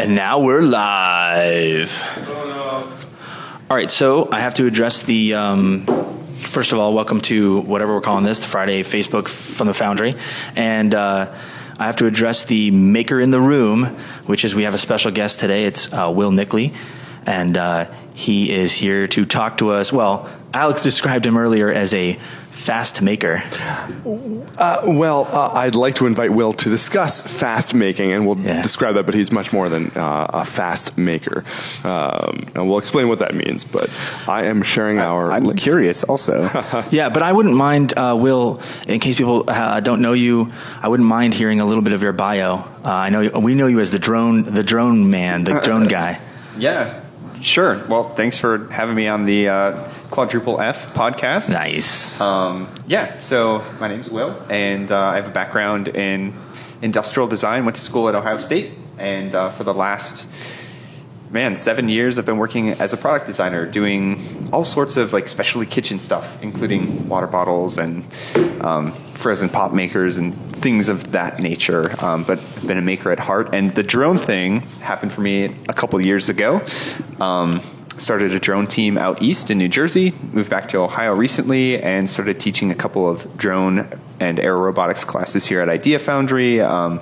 And now we're live. All right, so I have to address the, first of all, welcome to whatever we're calling this, the Friday Facebook from the Foundry. And I have to address the maker in the room, which is we have a special guest today. It's Will Nickley. And he is here to talk to us. Well, Alex described him earlier as a fast maker. I'd like to invite Will to discuss fast making, and we'll describe that, but he's much more than a fast maker. And we'll explain what that means, but I am sharing I'm curious also. Yeah, but I wouldn't mind, Will, in case people don't know you, I wouldn't mind hearing a little bit of your bio. We know you as the drone man, the drone guy. Yeah. Sure. Well, thanks for having me on the Quadruple F podcast. Nice. So my name's Will, and I have a background in industrial design, went to school at Ohio State, and for the last 7 years I've been working as a product designer, doing all sorts of like specialty kitchen stuff, including water bottles and frozen pop makers and things of that nature. But I've been a maker at heart, and the drone thing happened for me a couple of years ago. Started a drone team out east in New Jersey, moved back to Ohio recently, and started teaching a couple of drone and air robotics classes here at Idea Foundry, and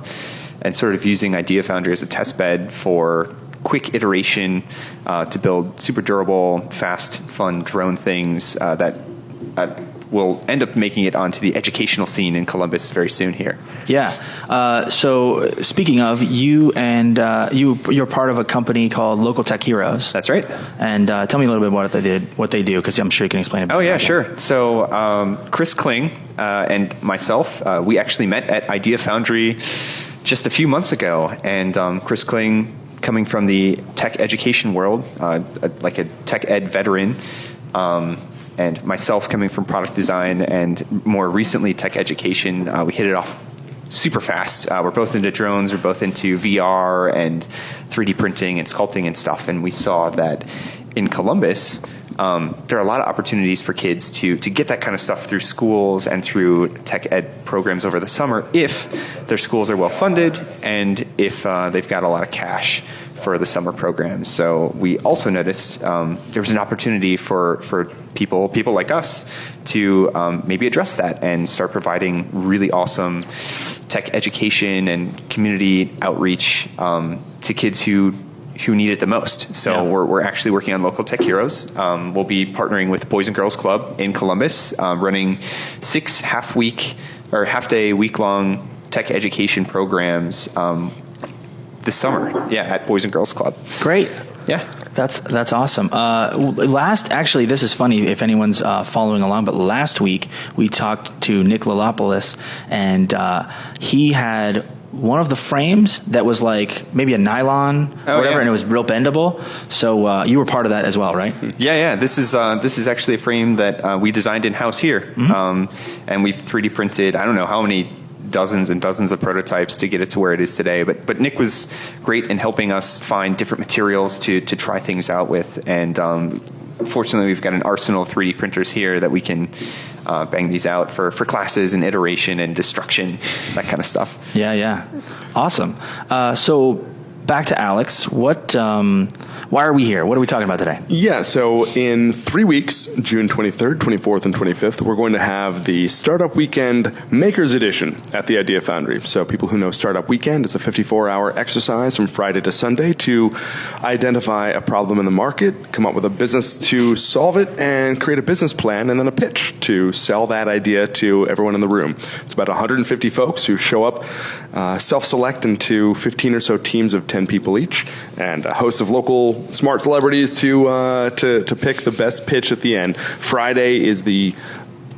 sort of using Idea Foundry as a test bed for quick iteration to build super durable, fast, fun drone things that will end up making it onto the educational scene in Columbus very soon here. Yeah. So speaking of, you're part of a company called Local Tech Heroes. That's right. And tell me a little bit what they do, because I'm sure you can explain it. Oh yeah, sure. So Chris Kling and myself, we actually met at Idea Foundry just a few months ago, and Chris Kling, coming from the tech education world, like a tech ed veteran, and myself coming from product design and more recently tech education, we hit it off super fast. We're both into drones, we're both into VR and 3D printing and sculpting and stuff, and we saw that in Columbus, there are a lot of opportunities for kids to get that kind of stuff through schools and through tech ed programs over the summer if their schools are well funded and if they've got a lot of cash for the summer programs. So we also noticed there was an opportunity for people like us to maybe address that and start providing really awesome tech education and community outreach to kids who need it the most. So we're actually working on Local Tech Heroes. We'll be partnering with Boys and Girls Club in Columbus, running 6 half-day, week-long tech education programs this summer, at Boys and Girls Club. Great. Yeah. That's awesome. Actually, this is funny if anyone's following along, but last week we talked to Nick Lalopoulos, and he had one of the frames that was like maybe a nylon or whatever, and it was real bendable. So you were part of that as well, right? Yeah. This is actually a frame that we designed in-house here. Mm-hmm. And we've 3D printed, I don't know how many dozens and dozens of prototypes to get it to where it is today. But Nick was great in helping us find different materials to try things out with. And fortunately, we've got an arsenal of 3D printers here that we can bang these out for classes and iteration and destruction, that kind of stuff. Yeah. Awesome. So back to Alex. Why are we here? What are we talking about today? Yeah, so in 3 weeks, June 23rd, 24th, and 25th, we're going to have the Startup Weekend Makers Edition at the Idea Foundry. So people who know Startup Weekend, it's a 54-hour exercise from Friday to Sunday to identify a problem in the market, come up with a business to solve it, and create a business plan and then a pitch to sell that idea to everyone in the room. It's about 150 folks who show up, self-select into 15 or so teams of 10 people each, and a host of local smart celebrities to pick the best pitch at the end. Friday is the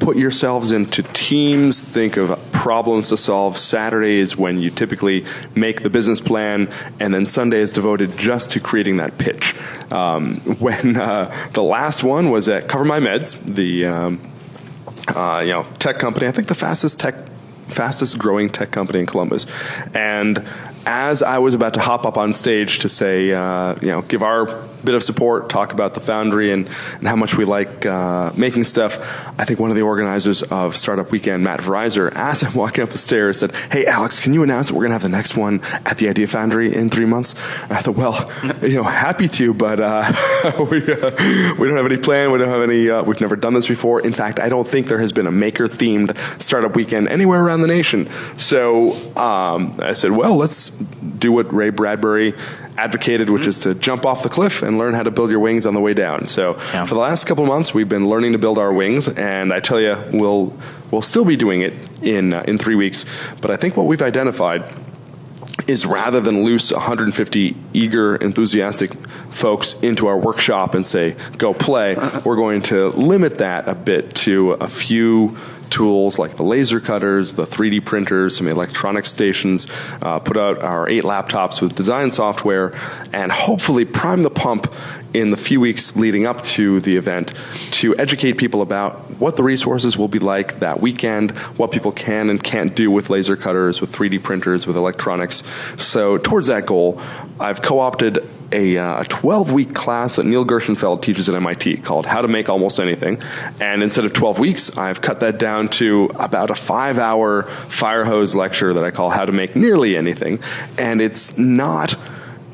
put yourselves into teams, think of problems to solve. Saturday is when you typically make the business plan, and then Sunday is devoted just to creating that pitch. When the last one was at Cover My Meds, the tech company, I think the fastest growing tech company in Columbus, and as I was about to hop up on stage to say, give our bit of support, talk about the Foundry and how much we like making stuff, I think one of the organizers of Startup Weekend, Matt Verizer, as I'm walking up the stairs, said, "Hey, Alex, can you announce that we're going to have the next one at the Idea Foundry in 3 months?" And I thought, well, happy to, but we don't have any plan. We don't have any. We've never done this before. In fact, I don't think there has been a maker-themed Startup Weekend anywhere around the nation. So I said, well, let's do what Ray Bradbury advocated, which is to jump off the cliff and learn how to build your wings on the way down. So for the last couple of months, we've been learning to build our wings, and I tell you, we'll still be doing it in 3 weeks. But I think what we've identified is rather than loose 150 eager, enthusiastic folks into our workshop and say, go play, we're going to limit that a bit to a few tools like the laser cutters, the 3D printers, some electronic stations, put out our 8 laptops with design software, and hopefully prime the pump in the few weeks leading up to the event to educate people about what the resources will be like that weekend, what people can and can't do with laser cutters, with 3D printers, with electronics. So towards that goal, I've co-opted a 12-week class that Neil Gershenfeld teaches at MIT called How to Make Almost Anything. And instead of 12 weeks, I've cut that down to about a 5-hour fire hose lecture that I call How to Make Nearly Anything. And it's not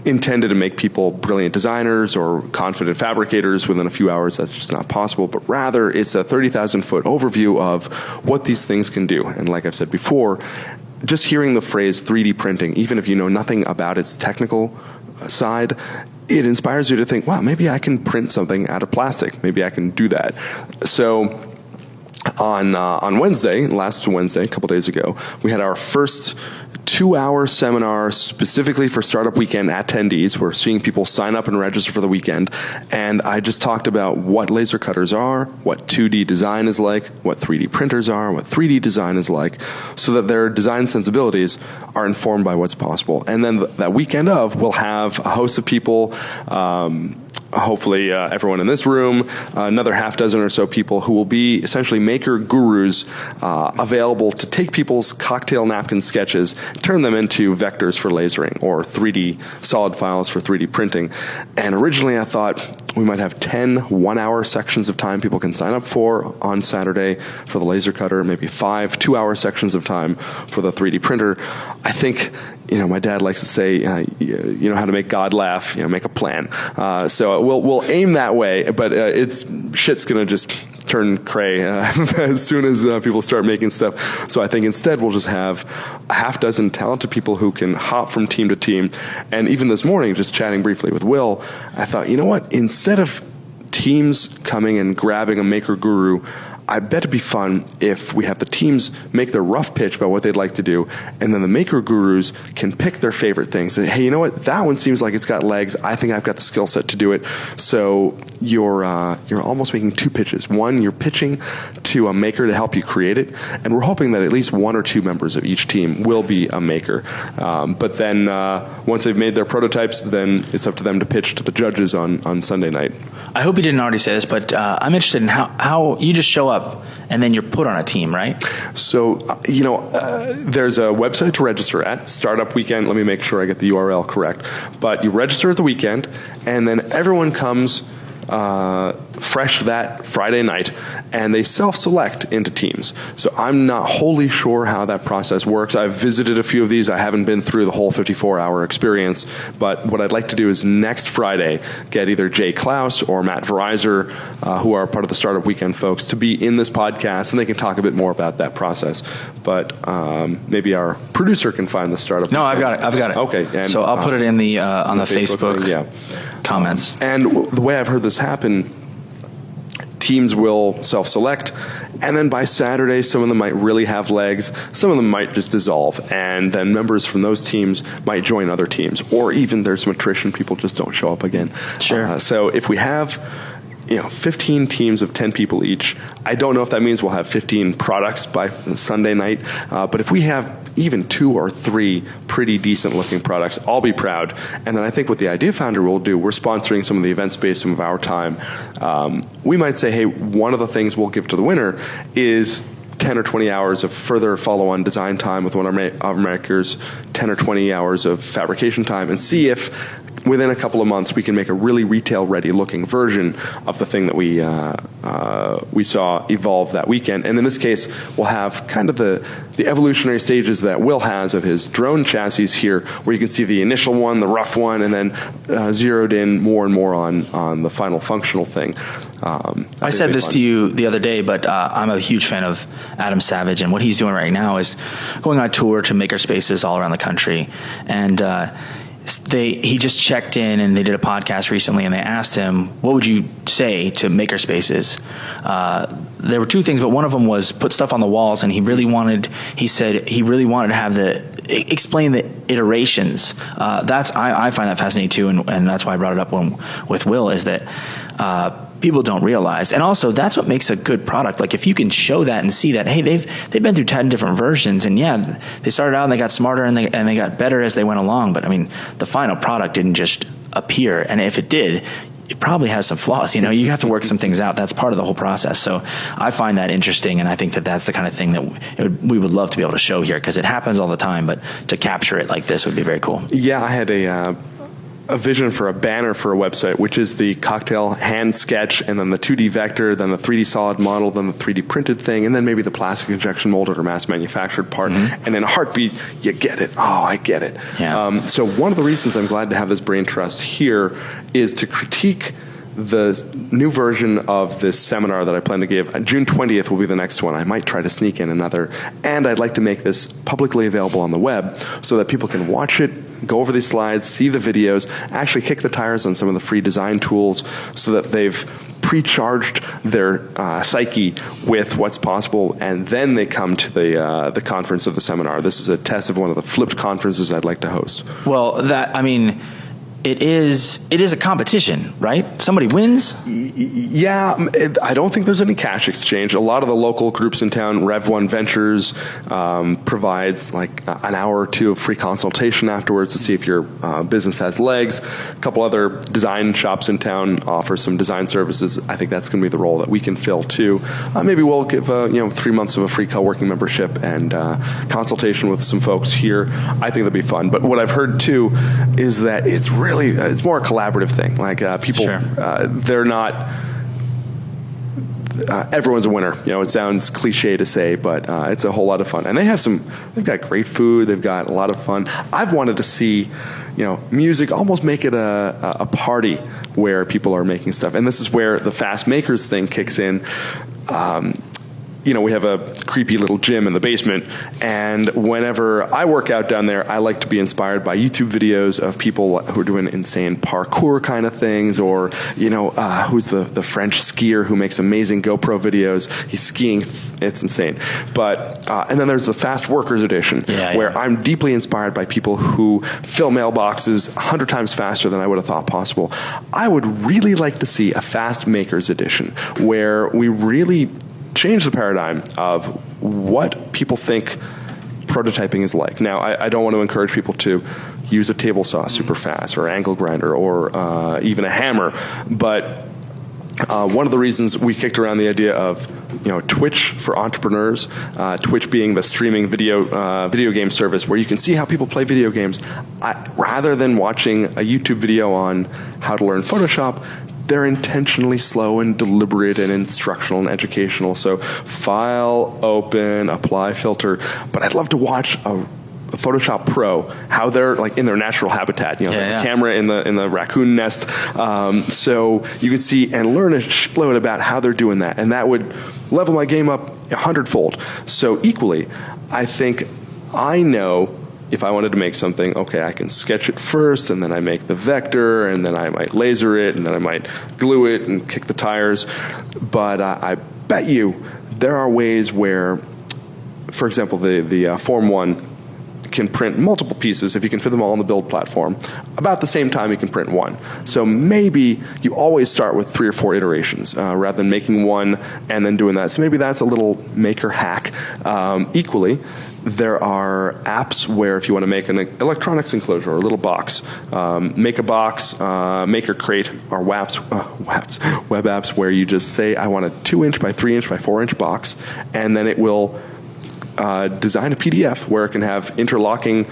intended to make people brilliant designers or confident fabricators within a few hours. That's just not possible. But rather, it's a 30,000-foot overview of what these things can do. And like I've said before, just hearing the phrase 3D printing, even if you know nothing about its technical side, it inspires you to think, wow, maybe I can print something out of plastic. Maybe I can do that. So on Wednesday, last Wednesday, a couple days ago, we had our first 2-hour seminar specifically for Startup Weekend attendees. We're seeing people sign up and register for the weekend. And I just talked about what laser cutters are, what 2D design is like, what 3D printers are, what 3D design is like, so that their design sensibilities are informed by what's possible. And then that weekend we'll have a host of people, hopefully everyone in this room, another half dozen or so people who will be essentially maker gurus available to take people's cocktail napkin sketches, turn them into vectors for lasering or 3D solid files for 3D printing. And originally I thought we might have 10 1-hour sections of time people can sign up for on Saturday for the laser cutter, maybe 5 2-hour sections of time for the 3D printer. I think, my dad likes to say, you know how to make God laugh, make a plan. So we'll aim that way, but shit's going to just turn cray as soon as people start making stuff. So I think instead we'll just have a half dozen talented people who can hop from team to team. And even this morning, just chatting briefly with Will, I thought, you know what? Instead of teams coming and grabbing a maker guru, I bet it'd be fun if we have the teams make their rough pitch about what they'd like to do, and then the maker gurus can pick their favorite things. Say, hey, you know what? That one seems like it's got legs. I think I've got the skill set to do it. So you're almost making 2 pitches. One, you're pitching to a maker to help you create it, and we're hoping that at least 1 or 2 members of each team will be a maker. But then once they've made their prototypes, then it's up to them to pitch to the judges on Sunday night. I hope you didn't already say this, but I'm interested in how you just show up and then you're put on a team, right? So, there's a website to register at, Startup Weekend. Let me make sure I get the URL correct. But you register at the weekend, and then everyone comes fresh that Friday night, and they self-select into teams. So I'm not wholly sure how that process works. I've visited a few of these. I haven't been through the whole 54-hour experience, but what I'd like to do is next Friday get either Jay Klaus or Matt Verizer, who are part of the Startup Weekend folks, to be in this podcast, and they can talk a bit more about that process. But maybe our producer can find the Startup No, Weekend. I've got it. Okay. And, so I'll put it in the on the Facebook comments. And the way I've heard this happen, teams will self-select, and then by Saturday, some of them might really have legs, some of them might just dissolve, and then members from those teams might join other teams, or even there's some attrition, people just don't show up again. Sure. So if we have 15 teams of 10 people each, I don't know if that means we'll have 15 products by Sunday night, but if we have even 2 or 3 pretty decent looking products, I'll be proud. And then I think what the Idea Foundry will do, we're sponsoring some of the event space, some of our time. We might say, hey, one of the things we'll give to the winner is 10 or 20 hours of further follow-on design time with one of our makers, 10 or 20 hours of fabrication time, and see if within a couple of months we can make a really retail-ready looking version of the thing that we saw evolve that weekend. And in this case, we'll have kind of the evolutionary stages that Will has of his drone chassis here, where you can see the initial one, the rough one, and then zeroed in more and more on the final functional thing. I said this to you the other day, but I'm a huge fan of Adam Savage, and what he's doing right now is going on tour to maker spaces all around the country. And he just checked in, and they did a podcast recently, and they asked him, what would you say to maker spaces? There were two things, but one of them was put stuff on the walls, and he said he really wanted to explain the iterations. I find that fascinating too, and that's why I brought it up with Will, is that people don't realize. And also, that's what makes a good product. Like, if you can show that and see that, hey, they've been through 10 different versions, and yeah, they started out and they got smarter and they got better as they went along. But I mean, the final product didn't just appear. And if it did, it probably has some flaws. You have to work some things out. That's part of the whole process. So I find that interesting, and I think that that's the kind of thing that we would love to be able to show here, because it happens all the time, but to capture it like this would be very cool. Yeah, I had a vision for a banner for a website, which is the cocktail hand sketch, and then the 2D vector, then the 3D solid model, then the 3D printed thing, and then maybe the plastic injection molded or mass manufactured part. Mm-hmm. And in a heartbeat, you get it. Oh, I get it. Yeah. So one of the reasons I'm glad to have this brain trust here is to critique the new version of this seminar that I plan to give. June 20th will be the next one. I might try to sneak in another. And I'd like to make this publicly available on the web so that people can watch it, go over these slides, see the videos, actually kick the tires on some of the free design tools so that they've pre-charged their psyche with what's possible, and then they come to the conference of the seminar. This is a test of one of the flipped conferences I'd like to host. Well, it is a competition, right? Somebody wins? Yeah, I don't think there's any cash exchange. A lot of the local groups in town, Rev1 Ventures provides like an hour or two of free consultation afterwards to see if your business has legs. A couple other design shops in town offer some design services. I think that's going to be the role that we can fill too. Maybe we'll give 3 months of a free co-working membership and consultation with some folks here. I think that'll be fun. But what I've heard too is that it's more a collaborative thing. Like people, sure. They're not. Everyone's a winner. It sounds cliche to say, but it's a whole lot of fun. And they've got great food. They've got a lot of fun. I've wanted to see, music, almost make it a party where people are making stuff. And this is where the Fast Makers thing kicks in. We have a creepy little gym in the basement, and whenever I work out down there, I like to be inspired by YouTube videos of people who are doing insane parkour kind of things, or, who's the French skier who makes amazing GoPro videos. He's skiing. It's insane. But, and then there's the Fast Workers edition, where I'm deeply inspired by people who fill mailboxes 100 times faster than I would have thought possible. I would really like to see a Fast Makers edition where we really change the paradigm of what people think prototyping is like. Now, I don't want to encourage people to use a table saw super fast, or angle grinder, or even a hammer, but one of the reasons we kicked around the idea of Twitch for entrepreneurs, Twitch being the streaming video game service where you can see how people play video games, rather than watching a YouTube video on how to learn Photoshop, they're intentionally slow and deliberate and instructional and educational. So file, open, apply filter. But I'd love to watch a Photoshop Pro, how they're like in their natural habitat, the camera in the raccoon nest. So you can see and learn a shitload about how they're doing that. And that would level my game up 100-fold. So equally, I think I know if I wanted to make something, okay, I can sketch it first, and then I make the vector, and then I might laser it, and then I might glue it and kick the tires. But I bet you there are ways where, for example, the Form 1 can print multiple pieces if you can fit them all on the build platform. About the same time you can print one. So maybe you always start with 3 or 4 iterations rather than making one and then doing that. So maybe that's a little maker hack. Equally, There are apps where if you want to make an electronics enclosure or a little box, Make a Box, Maker Crate are web apps where you just say, I want a 2-inch by 3-inch by 4-inch box, and then it will design a PDF where it can have interlocking,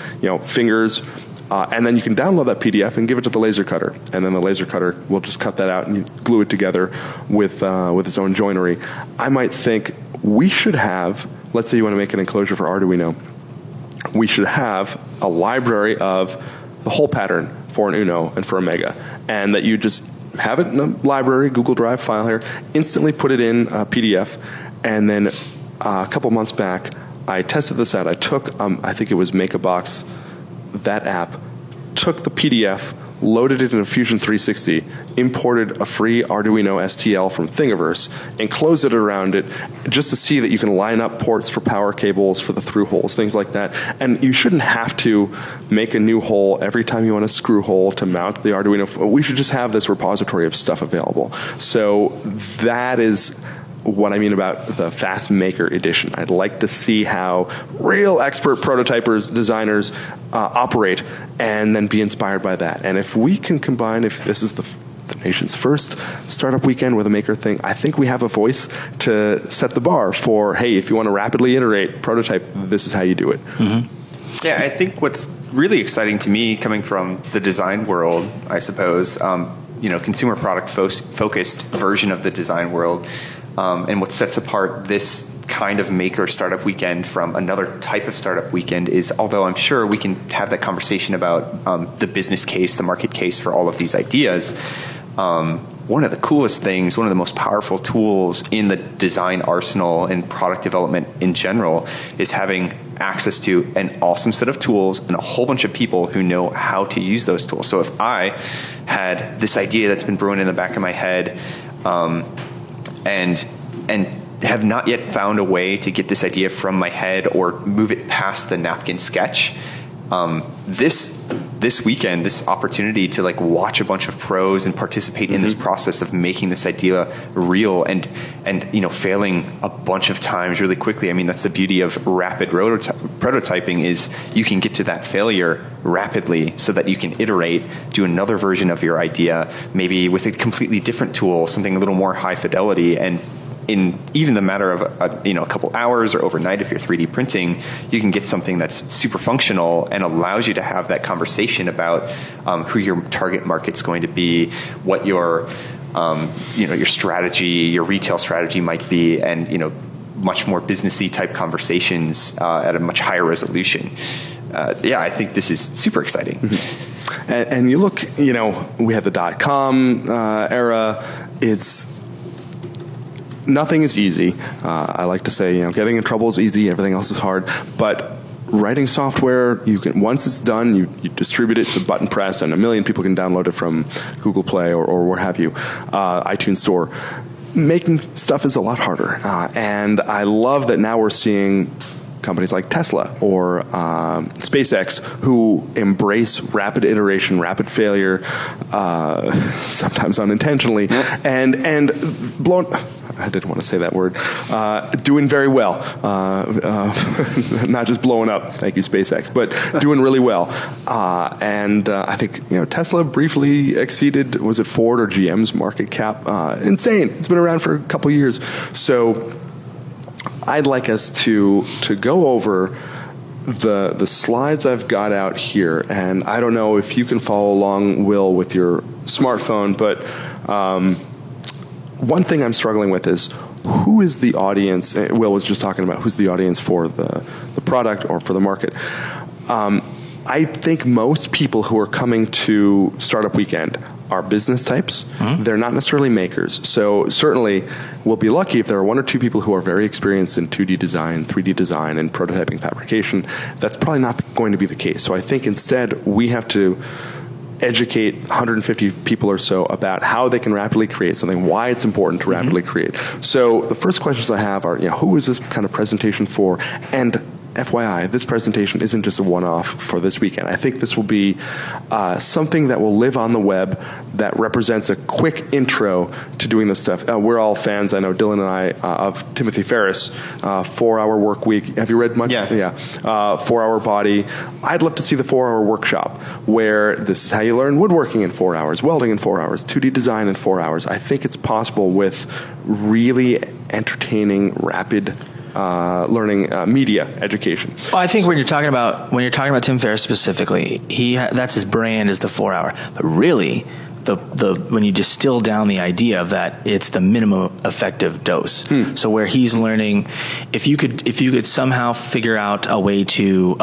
fingers, and then you can download that PDF and give it to the laser cutter, and then the laser cutter will just cut that out and glue it together with its own joinery. I might think we should have, let's say you want to make an enclosure for Arduino, we should have a library of the whole pattern for an Uno and for a Mega, and that you just have it in the library, Google Drive file here, instantly put it in a PDF, and then a couple months back, I tested this out. I took, I think it was Make a Box, that app, took the PDF, loaded it in a Fusion 360, imported a free Arduino STL from Thingiverse, and closed it around it just to see that you can line up ports for power cables, for the through holes, things like that. And you shouldn't have to make a new hole every time you want a screw hole to mount the Arduino. We should just have this repository of stuff available. So that is what I mean about the Fast Maker Edition. I'd like to see how real expert prototypers, designers operate, and then be inspired by that. And if we can combine, if this is the nation's first startup weekend with a maker thing, I think we have a voice to set the bar for, hey, if you want to rapidly iterate, prototype, this is how you do it. Mm-hmm. Yeah, I think what's really exciting to me, coming from the design world, I suppose, consumer product focused version of the design world, and what sets apart this kind of maker startup weekend from another type of startup weekend is, although I'm sure we can have that conversation about the business case, the market case for all of these ideas, one of the coolest things, one of the most powerful tools in the design arsenal and product development in general is having access to an awesome set of tools and a whole bunch of people who know how to use those tools. So if I had this idea that's been brewing in the back of my head, and have not yet found a way to get this idea from my head or move it past the napkin sketch, this weekend, this opportunity to watch a bunch of pros and participate in this process of making this idea real and failing a bunch of times really quickly. I mean, that's the beauty of rapid prototyping, is you can get to that failure rapidly so that you can iterate, do another version of your idea, maybe with a completely different tool, something a little more high fidelity, and in even the matter of a couple hours or overnight, if you're 3D printing, you can get something that's super functional and allows you to have that conversation about who your target market's going to be, what your your strategy, your retail strategy might be, and much more businessy type conversations at a much higher resolution. I think this is super exciting. Mm-hmm. And you look, we had the .com era. Nothing is easy. I like to say, getting in trouble is easy, everything else is hard. But writing software, you can, once it's done, you distribute it, it's a button press, and 1 million people can download it from Google Play or what have you, iTunes Store. Making stuff is a lot harder. And I love that now we're seeing companies like Tesla or SpaceX who embrace rapid iteration, rapid failure, sometimes unintentionally, and blown. I didn't want to say that word. Doing very well, not just blowing up. Thank you, SpaceX, but doing really well. And I think Tesla briefly exceeded, was it Ford or GM's market cap? Insane. It's been around for a couple years. So I'd like us to go over the slides I've got out here, and I don't know if you can follow along, Will, with your smartphone, but one thing I'm struggling with is who is the audience. Will was just talking about who's the audience for the product or for the market. I think most people who are coming to Startup Weekend are business types. Mm-hmm. They're not necessarily makers. So certainly we'll be lucky if there are 1 or 2 people who are very experienced in 2D design, 3D design, and prototyping fabrication. That's probably not going to be the case. So I think instead we have to educate 150 people or so about how they can rapidly create something, why it's important to rapidly create. So the first questions I have are, who is this kind of presentation for? And FYI, this presentation isn't just a one-off for this weekend. I think this will be something that will live on the web that represents a quick intro to doing this stuff. We're all fans, I know Dylan and I, of Timothy Ferriss, 4-Hour Work Week. Have you read much? Yeah. 4-Hour Body. I'd love to see the 4-hour workshop where this is how you learn woodworking in 4 hours, welding in 4 hours, 2D design in 4 hours. I think it's possible with really entertaining, rapid learning media education. Well, I think when you're talking about Tim Ferriss specifically, that's his brand is the 4 hour. But really, when you distill down the idea of that, it's the minimum effective dose. So where he's learning, if you could somehow figure out a way to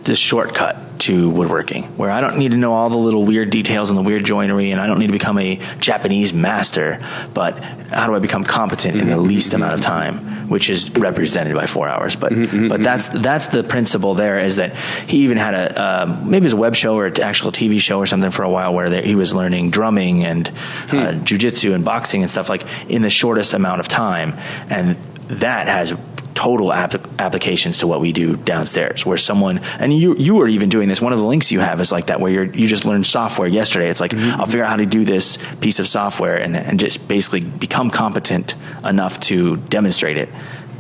this shortcut to woodworking, where I don't need to know all the little weird details and the weird joinery, and I don't need to become a Japanese master, but how do I become competent in the least amount of time, which is represented by 4 hours. But that's the principle there, is that he even had a maybe it was a web show or an actual TV show or something for a while where he was learning drumming and jiu-jitsu and boxing and stuff like in the shortest amount of time, and that has total applications to what we do downstairs, where someone, and you are even doing this, one of the links you have is like that, where you just learned software yesterday. It's like, I'll figure out how to do this piece of software and just basically become competent enough to demonstrate it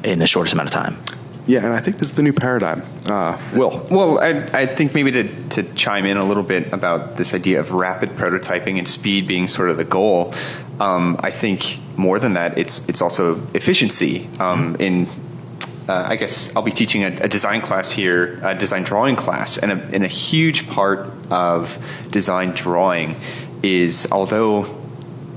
in the shortest amount of time. Yeah, and I think this is the new paradigm. Will? Well, I think maybe to chime in a little bit about this idea of rapid prototyping and speed being sort of the goal, I think more than that, it's also efficiency. I guess I'll be teaching a design class here, a design drawing class, and a huge part of design drawing is, although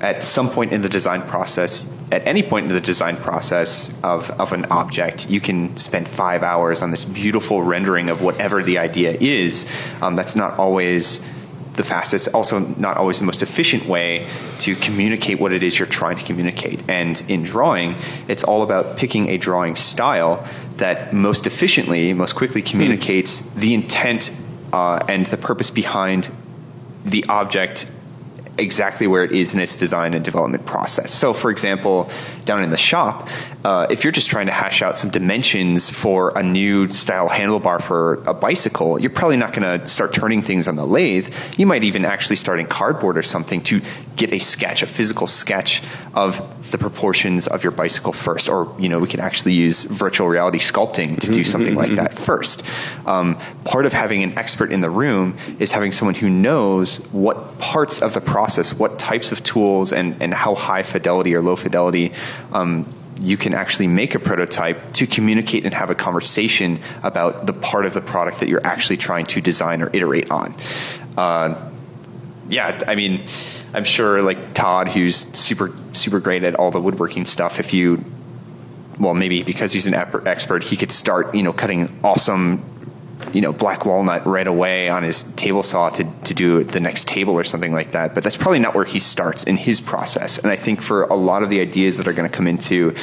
at some point in the design process, at any point in the design process of an object, you can spend 5 hours on this beautiful rendering of whatever the idea is. That's not always the fastest, also not always the most efficient way to communicate what it is you're trying to communicate. And in drawing, it's all about picking a drawing style that most efficiently, most quickly communicates the intent and the purpose behind the object exactly where it is in its design and development process. So, for example, down in the shop, if you're just trying to hash out some dimensions for a new style handlebar for a bicycle, you're probably not going to start turning things on the lathe. You might even actually start in cardboard or something to get a sketch, a physical sketch of the proportions of your bicycle first. Or, we can actually use virtual reality sculpting to do something like that first. Part of having an expert in the room is having someone who knows what parts of the process, what types of tools, and how high fidelity or low fidelity you can actually make a prototype to communicate and have a conversation about the part of the product that you're actually trying to design or iterate on. I'm sure like Todd, who's super great at all the woodworking stuff, maybe because he's an expert, he could start, cutting awesome, black walnut right away on his table saw to do the next table or something like that. But that's probably not where he starts in his process. And I think for a lot of the ideas that are going to come into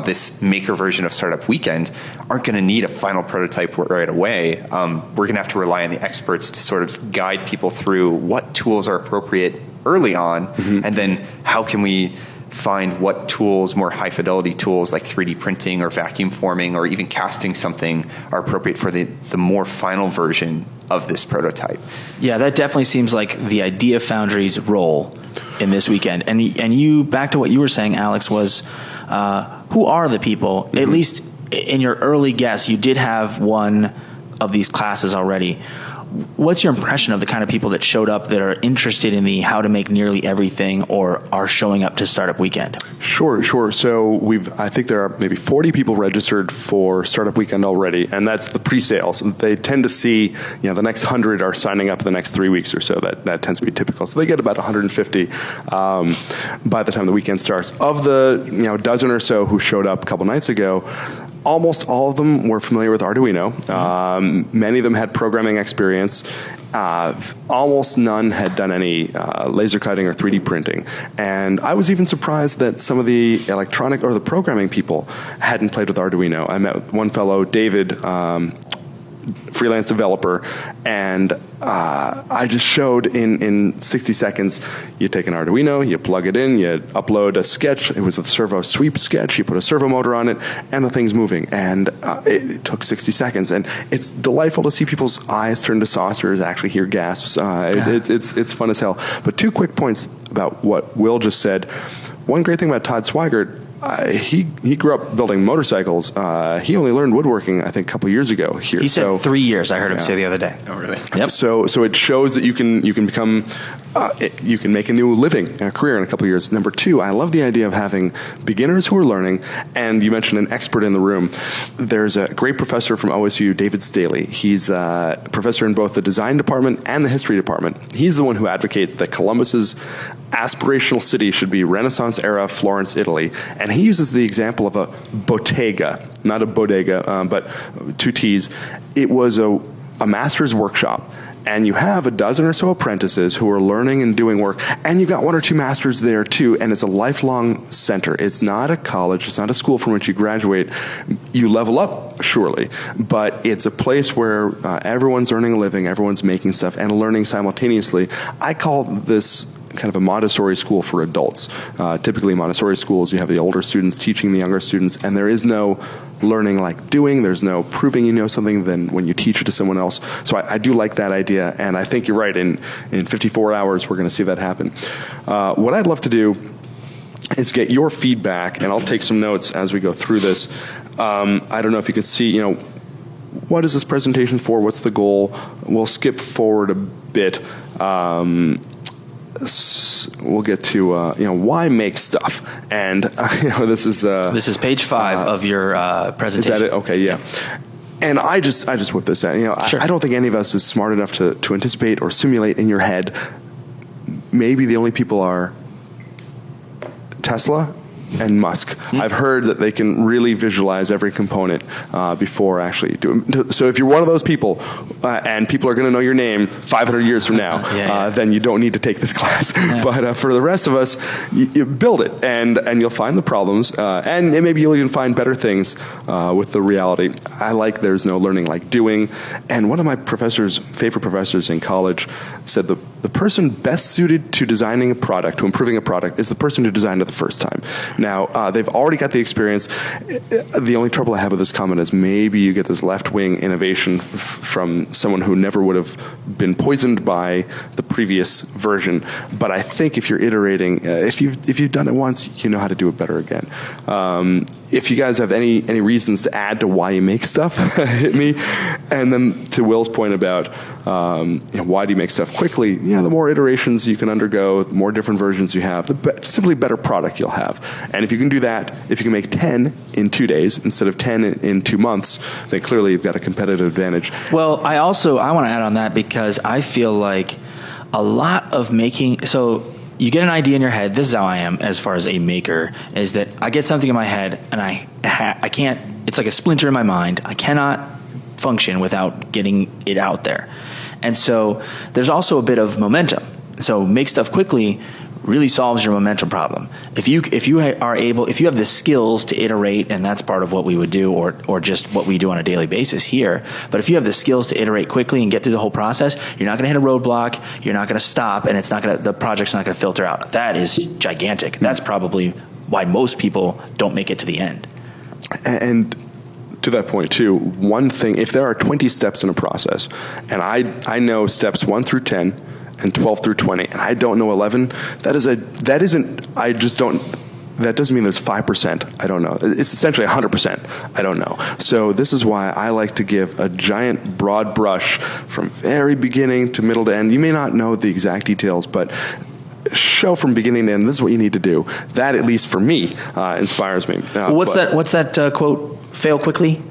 this maker version of Startup Weekend aren't going to need a final prototype right away. We're going to have to rely on the experts to sort of guide people through what tools are appropriate early on, and then how can we find what tools, more high fidelity tools like 3D printing or vacuum forming or even casting something, are appropriate for the more final version of this prototype. Yeah, that definitely seems like the Idea Foundry's role in this weekend. And you, back to what you were saying, Alex, was who are the people, at least in your early guess, you did have one of these classes already. What's your impression of the kind of people that showed up that are interested in the how to make nearly everything or are showing up to Startup Weekend? Sure. So I think there are maybe 40 people registered for Startup Weekend already, and that's the pre-sales. They tend to see, the next 100 are signing up the next 3 weeks or so. That tends to be typical. So they get about 150 by the time the weekend starts. Of the dozen or so who showed up a couple nights ago, almost all of them were familiar with Arduino. Many of them had programming experience. Almost none had done any laser cutting or 3D printing. And I was even surprised that some of the electronic or the programming people hadn't played with Arduino. I met one fellow, David freelance developer, and I just showed in 60 seconds, you take an Arduino, you plug it in, you upload a sketch. It was a servo sweep sketch. You put a servo motor on it, and the thing's moving. And it took 60 seconds. And it's delightful to see people's eyes turn to saucers, actually hear gasps. It's fun as hell. But 2 quick points about what Will just said. One great thing about Todd Swigert, he grew up building motorcycles. He only learned woodworking, I think, a couple years ago here. He said 3 years. I heard him say the other day. Oh, really? Yep. So it shows that you can become you can make a new living, a career in a couple of years. Number 2, I love the idea of having beginners who are learning, and you mentioned an expert in the room. There's a great professor from OSU, David Staley. He's a professor in both the design department and the history department. He's the one who advocates that Columbus's aspirational city should be Renaissance-era Florence, Italy. And he uses the example of a bottega, not a bodega, but 2 T's. It was a master's workshop. And you have a dozen or so apprentices who are learning and doing work, and you've got 1 or 2 masters there too, and it's a lifelong center. It's not a college, it's not a school from which you graduate. You level up, surely, but it's a place where everyone's earning a living, everyone's making stuff, and learning simultaneously. I call this kind of a Montessori school for adults. Typically, Montessori schools, you have the older students teaching the younger students, and there is no learning like doing. There's no proving you know something than when you teach it to someone else. So I do like that idea, and I think you're right. In 54 hours, we're going to see that happen. What I'd love to do is get your feedback, and I'll take some notes as we go through this. I don't know if you can see, what is this presentation for? What's the goal? We'll skip forward a bit. We'll get to why make stuff, and this is page 5 of your presentation. Is that it? Okay, yeah. And I just whipped this out. Sure. I don't think any of us is smart enough to anticipate or simulate in your head. Maybe the only people are Tesla and Musk. I've heard that they can really visualize every component before actually doing. So if you're one of those people, and people are going to know your name 500 years from now, then you don't need to take this class. Yeah. But for the rest of us, you build it, and you'll find the problems, and maybe you'll even find better things with the reality. I like there's no learning like doing. And one of my favorite professors in college said the person best suited to designing a product, to improving a product, is the person who designed it the first time. Now, they've already got the experience. The only trouble I have with this comment is maybe you get this left-wing innovation from someone who never would have been poisoned by the previous version. But I think if you're iterating, if you've done it once, you know how to do it better again. If you guys have any reasons to add to why you make stuff, hit me. And then to Will's point about why do you make stuff quickly? The more iterations you can undergo, the more different versions you have, the simply better product you'll have. And if you can do that, if you can make 10 in 2 days instead of 10 in 2 months, then clearly you've got a competitive advantage. Well, I want to add on that because I feel like a lot of making, so you get an idea in your head. This is how I am as far as a maker, is that I get something in my head and I can't, it's like a splinter in my mind. I cannot function without getting it out there. And so there's also a bit of momentum. So make stuff quickly really solves your momentum problem. If you have the skills to iterate, and that's part of what we would do, or just what we do on a daily basis here, but if you have the skills to iterate quickly and get through the whole process, you're not going to hit a roadblock, you're not going to stop, and the project's not going to filter out. That is gigantic. That's probably why most people don't make it to the end. And to that point too, one thing, if there are 20 steps in a process, and I know steps 1 through 10 and 12 through 20, and I don't know 11, that doesn't mean there's 5%. I don't know. It's essentially 100%. I don't know. So this is why I like to give a giant broad brush from very beginning to middle to end. You may not know the exact details, but show from beginning to end, this is what you need to do. That, at least for me, inspires me. What's that quote? Fail quickly?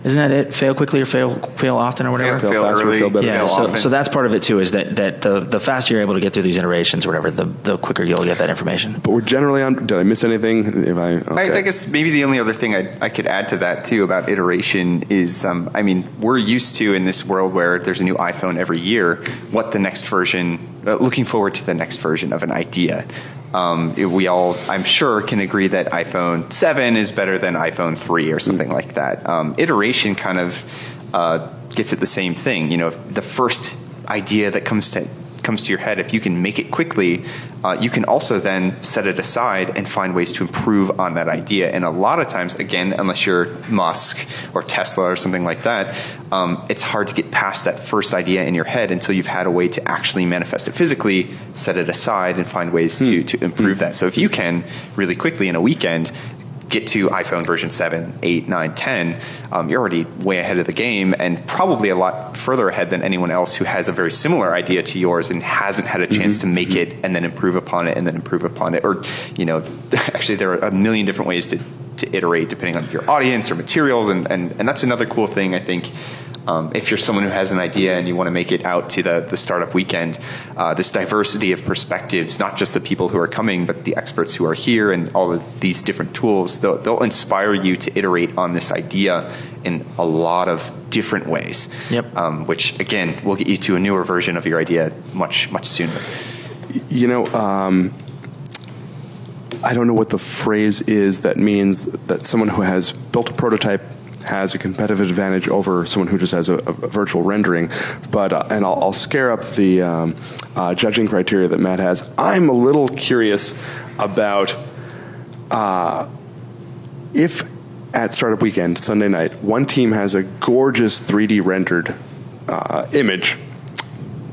Isn't that it? Fail quickly or fail often or whatever? Fail faster, early, fail better. Yeah, so that's part of it too, is that the faster you're able to get through these iterations or whatever, the quicker you'll get that information. But we're generally on. Did I miss anything? I guess maybe the only other thing I could add to that too about iteration is, we're used to in this world where there's a new iPhone every year, looking forward to the next version of an idea. We all, I'm sure, can agree that iPhone 7 is better than iPhone 3 or something like that. Iteration kind of gets at the same thing. The first idea that comes to your head, if you can make it quickly, you can also then set it aside and find ways to improve on that idea. And a lot of times, again, unless you're Musk or Tesla or something like that, it's hard to get past that first idea in your head until you've had a way to actually manifest it physically, set it aside, and find ways to improve that. So if you can really quickly in a weekend get to iPhone version 7, 8, 9, 10, you're already way ahead of the game, and probably a lot further ahead than anyone else who has a very similar idea to yours and hasn't had a chance to make it and then improve upon it and then improve upon it. Or, actually there are a million different ways to iterate depending on your audience or materials, and that's another cool thing, I think. If you're someone who has an idea and you want to make it out to the startup weekend, this diversity of perspectives, not just the people who are coming, but the experts who are here and all of these different tools, they'll inspire you to iterate on this idea in a lot of different ways. Yep. Which, again, will get you to a newer version of your idea much, much sooner. I don't know what the phrase is that means that someone who has built a prototype has a competitive advantage over someone who just has a virtual rendering. But and I'll scare up the judging criteria that Matt has. I'm a little curious about if at Startup Weekend, Sunday night, one team has a gorgeous 3D rendered image,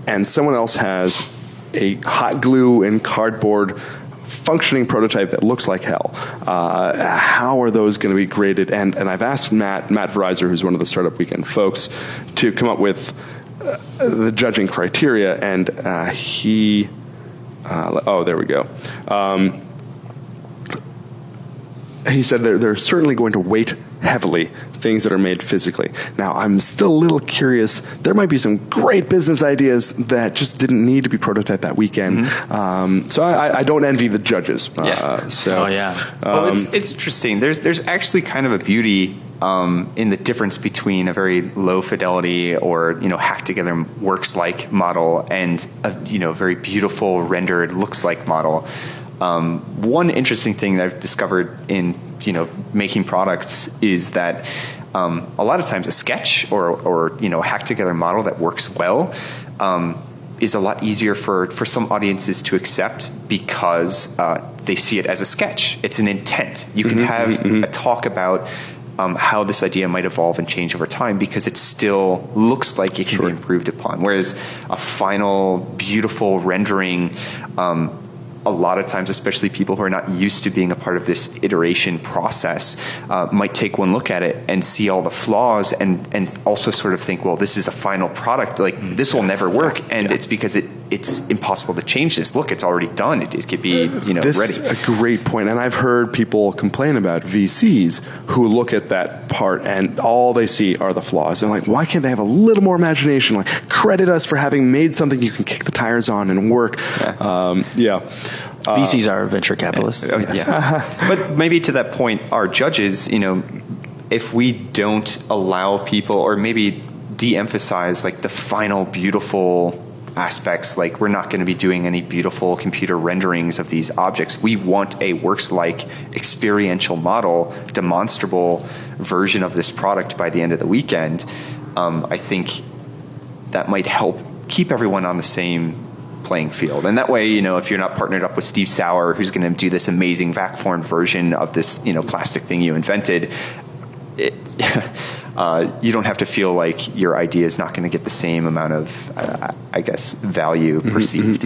and someone else has a hot glue and cardboard functioning prototype that looks like hell. How are those going to be graded? And I've asked Matt Verizor, who's one of the Startup Weekend folks, to come up with the judging criteria, and he there we go. He said they're certainly going to weight heavily things that are made physically. Now, I'm still a little curious. There might be some great business ideas that just didn't need to be prototyped that weekend. So I don't envy the judges. Well, it's interesting. There's actually kind of a beauty in the difference between a very low fidelity or hacked together works like model and a very beautiful rendered looks like model. One interesting thing that I've discovered in making products is that a lot of times a sketch or a hacked together model that works well is a lot easier for some audiences to accept because they see it as a sketch. It's an intent. You can have a talk about how this idea might evolve and change over time because it still looks like it can be improved upon. Whereas a final, beautiful rendering, a lot of times, especially people who are not used to being a part of this iteration process, might take one look at it and see all the flaws and also sort of think, well, this is a final product. Like, this will never work. And it's because it's impossible to change this. Look, it's already done. It could be, this ready. This is a great point. And I've heard people complain about VCs who look at that part and all they see are the flaws. And like, why can't they have a little more imagination? Like, credit us for having made something you can kick the tires on and work. VCs are venture capitalists. But maybe to that point, our judges, if we don't allow people or maybe de-emphasize like the final beautiful aspects, like we're not going to be doing any beautiful computer renderings of these objects. We want a works-like experiential model, demonstrable version of this product by the end of the weekend. I think that might help keep everyone on the same playing field. And that way, if you're not partnered up with Steve Sauer, who's going to do this amazing vac-formed version of this, plastic thing you invented, you don't have to feel like your idea is not going to get the same amount of, value perceived.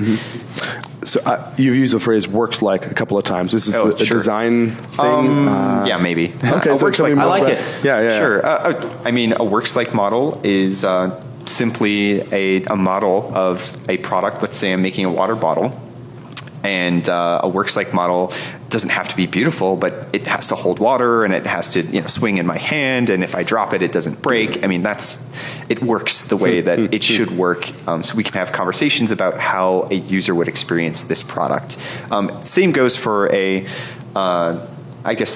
So you've used the phrase "works like" a couple of times. This is a design thing. Yeah, maybe. Okay, so works like. I like it. Yeah. Sure. A works like model is simply a model of a product. Let's say I'm making a water bottle, and a works like model doesn't have to be beautiful, but it has to hold water and it has to swing in my hand, and if I drop it, it doesn't break. It works the way that it should work, so we can have conversations about how a user would experience this product. Same goes for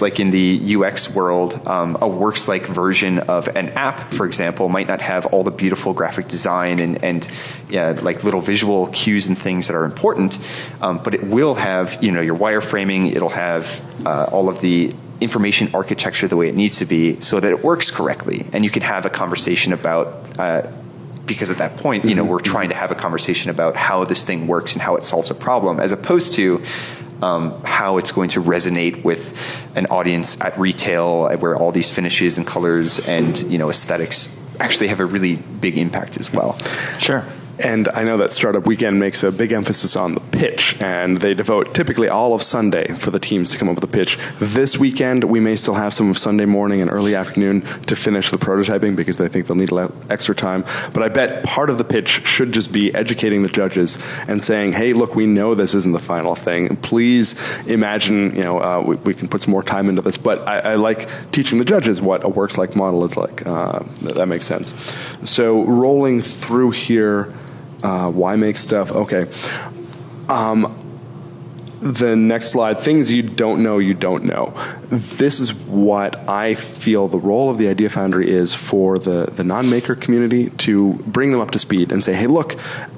like in the UX world, a works-like version of an app, for example, might not have all the beautiful graphic design and like little visual cues and things that are important, but it will have, your wireframing. It'll have all of the information architecture the way it needs to be so that it works correctly. And you can have a conversation about, because at that point, we're trying to have a conversation about how this thing works and how it solves a problem, as opposed to how it's going to resonate with an audience at retail, where all these finishes and colors and aesthetics actually have a really big impact as well. Sure. And I know that Startup Weekend makes a big emphasis on the pitch, and they devote typically all of Sunday for the teams to come up with a pitch. This weekend, we may still have some of Sunday morning and early afternoon to finish the prototyping because they think they'll need extra time. But I bet part of the pitch should just be educating the judges and saying, hey, look, we know this isn't the final thing. Please imagine, we can put some more time into this. But I like teaching the judges what a works-like model is like. That makes sense. So rolling through here, why make stuff? Okay. The next slide, things you don't know, you don't know. This is what I feel the role of the Idea Foundry is for the non-maker community, to bring them up to speed and say, hey, look,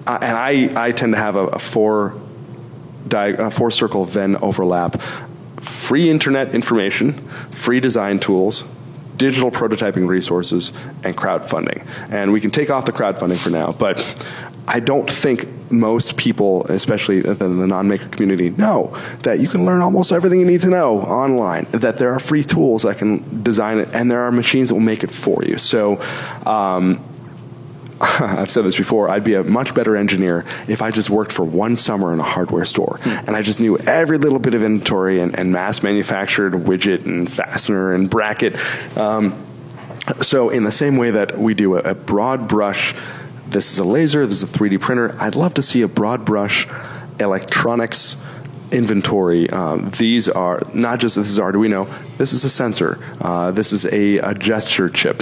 and I tend to have a four-circle Venn overlap: free internet information, free design tools, digital prototyping resources, and crowdfunding. And we can take off the crowdfunding for now, but I don't think most people, especially the non-maker community, know that you can learn almost everything you need to know online, that there are free tools that can design it, and there are machines that will make it for you. So I've said this before, I'd be a much better engineer if I just worked for one summer in a hardware store, and I just knew every little bit of inventory and mass-manufactured widget and fastener and bracket. So in the same way that we do a broad brush, this is a laser, this is a 3D printer, I'd love to see a broad brush electronics inventory. These are not just, this is Arduino, this is a sensor, this is a gesture chip.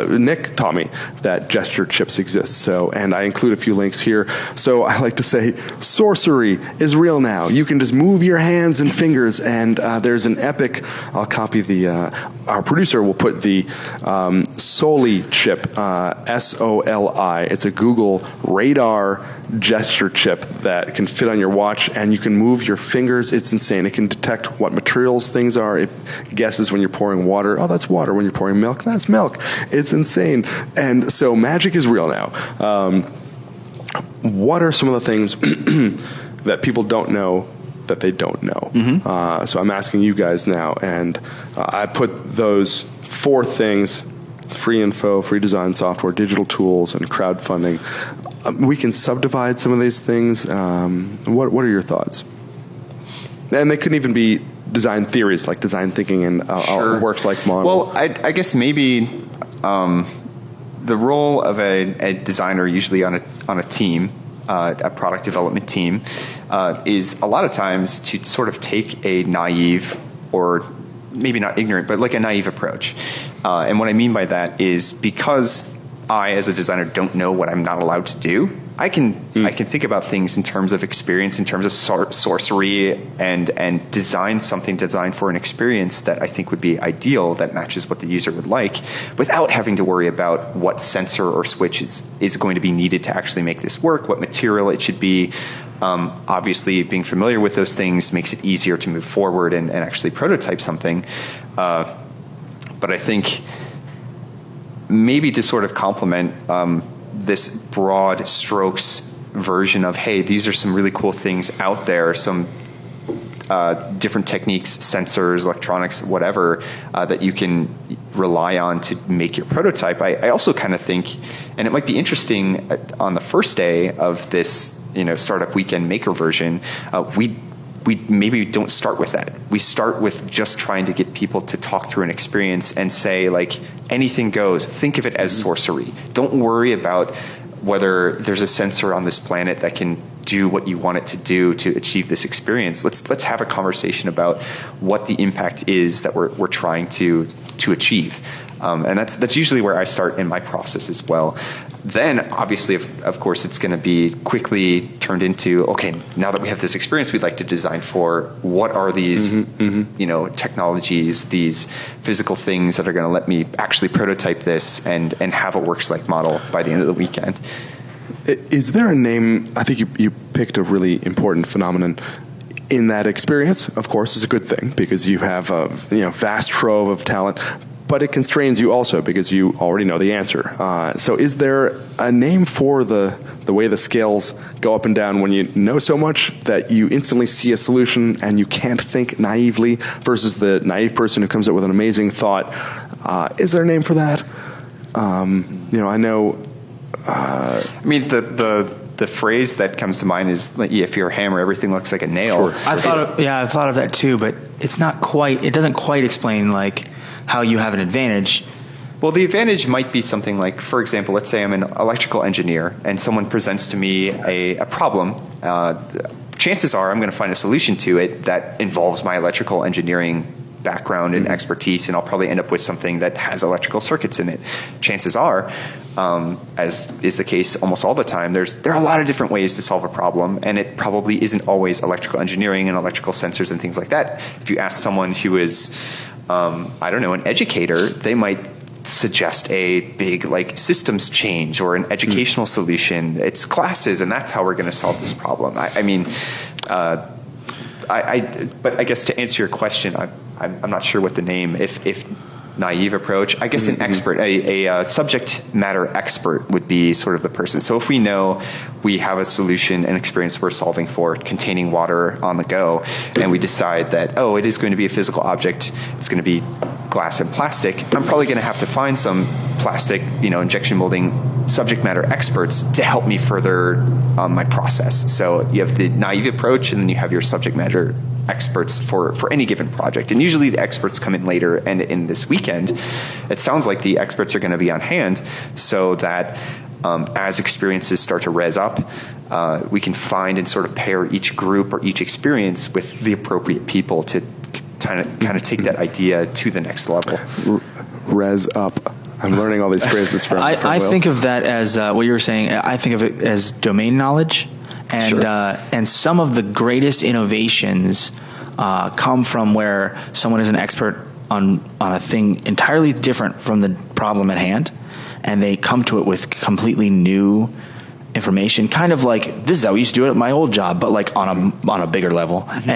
Nick taught me that gesture chips exist, so, and I include a few links here. So I like to say sorcery is real now. You can just move your hands and fingers, and there's an epic, I'll copy our producer will put the Soli chip, S-O-L-I. It's a Google radar gesture chip that can fit on your watch, and you can move your fingers. It's insane. It can detect what materials things are. It guesses when you're pouring water. Oh, that's water. When you're pouring milk, that's milk. It's insane. And so magic is real now. What are some of the things that people don't know that they don't know? Mm-hmm. So I'm asking you guys now, and I put those 4 things: free info, free design software, digital tools, and crowdfunding. We can subdivide some of these things. What are your thoughts? And they couldn't even be design theories, like design thinking and Sure. works like model. Well, I guess maybe the role of a designer, usually on a team, a product development team, is a lot of times to sort of take a naive, or maybe not ignorant, but like a naive approach. And what I mean by that is, because I, as a designer, don't know what I'm not allowed to do, I can think about things in terms of experience, in terms of sorcery, and design something designed for an experience that I think would be ideal, that matches what the user would like, without having to worry about what sensor or switch is going to be needed to actually make this work, what material it should be. Obviously, being familiar with those things makes it easier to move forward and actually prototype something. But I think maybe to sort of complement this broad strokes version of, hey, these are some really cool things out there, some different techniques, sensors, electronics, whatever, that you can rely on to make your prototype. I also kind of think, and it might be interesting on the first day of this, Startup Weekend Maker version, we maybe don't start with that. We start with just trying to get people to talk through an experience and say, like, anything goes. Think of it as sorcery. Don't worry about whether there's a sensor on this planet that can do what you want it to do to achieve this experience. Let's have a conversation about what the impact is that we're trying to achieve. And that's usually where I start in my process as well. Then, obviously, of course, it's going to be quickly turned into, okay, now that we have this experience we'd like to design for, what are these technologies, these physical things that are going to let me actually prototype this and have a works-like model by the end of the weekend? Is there a name? I think you picked a really important phenomenon. in that experience, of course, is a good thing because you have a vast trove of talent, but it constrains you also because you already know the answer. So is there a name for the way the scales go up and down when you know so much that you instantly see a solution and you can't think naively versus the naive person who comes up with an amazing thought? Is there a name for that? I know... The phrase that comes to mind is, like, if you're a hammer, everything looks like a nail. Sure. I thought of that too, but it's not quite. It doesn't quite explain like how you have an advantage. Well, the advantage might be something like, for example, let's say I'm an electrical engineer and someone presents to me a problem. Chances are I'm going to find a solution to it that involves my electrical engineering background and expertise, and I'll probably end up with something that has electrical circuits in it. Chances are, as is the case almost all the time, there are a lot of different ways to solve a problem, and it probably isn't always electrical engineering and electrical sensors and things like that. If you ask someone who is, an educator, they might suggest a big systems change or an educational solution. It's classes, and that's how we're going to solve this problem. But I guess to answer your question, I'm not sure what the name, if naive approach, I guess an expert, a subject matter expert would be sort of the person. So if we know we have a solution and experience we're solving for containing water on the go, and we decide that, it is going to be a physical object, it's going to be glass and plastic, I'm probably going to have to find some plastic, injection molding subject matter experts to help me further my process. So you have the naive approach, and then you have your subject matter experts for any given project. And usually the experts come in later, and in this weekend, it sounds like the experts are going to be on hand so that as experiences start to res up, we can find and sort of pair each group or each experience with the appropriate people to kind of take that idea to the next level. Res up. I'm learning all these phrases from I Will. think of that as what you were saying. I think of it as domain knowledge. And Sure. And some of the greatest innovations come from where someone is an expert on a thing entirely different from the problem at hand, and they come to it with completely new information, kind of like this is how we used to do it at my old job, but like on a bigger level. Mm-hmm.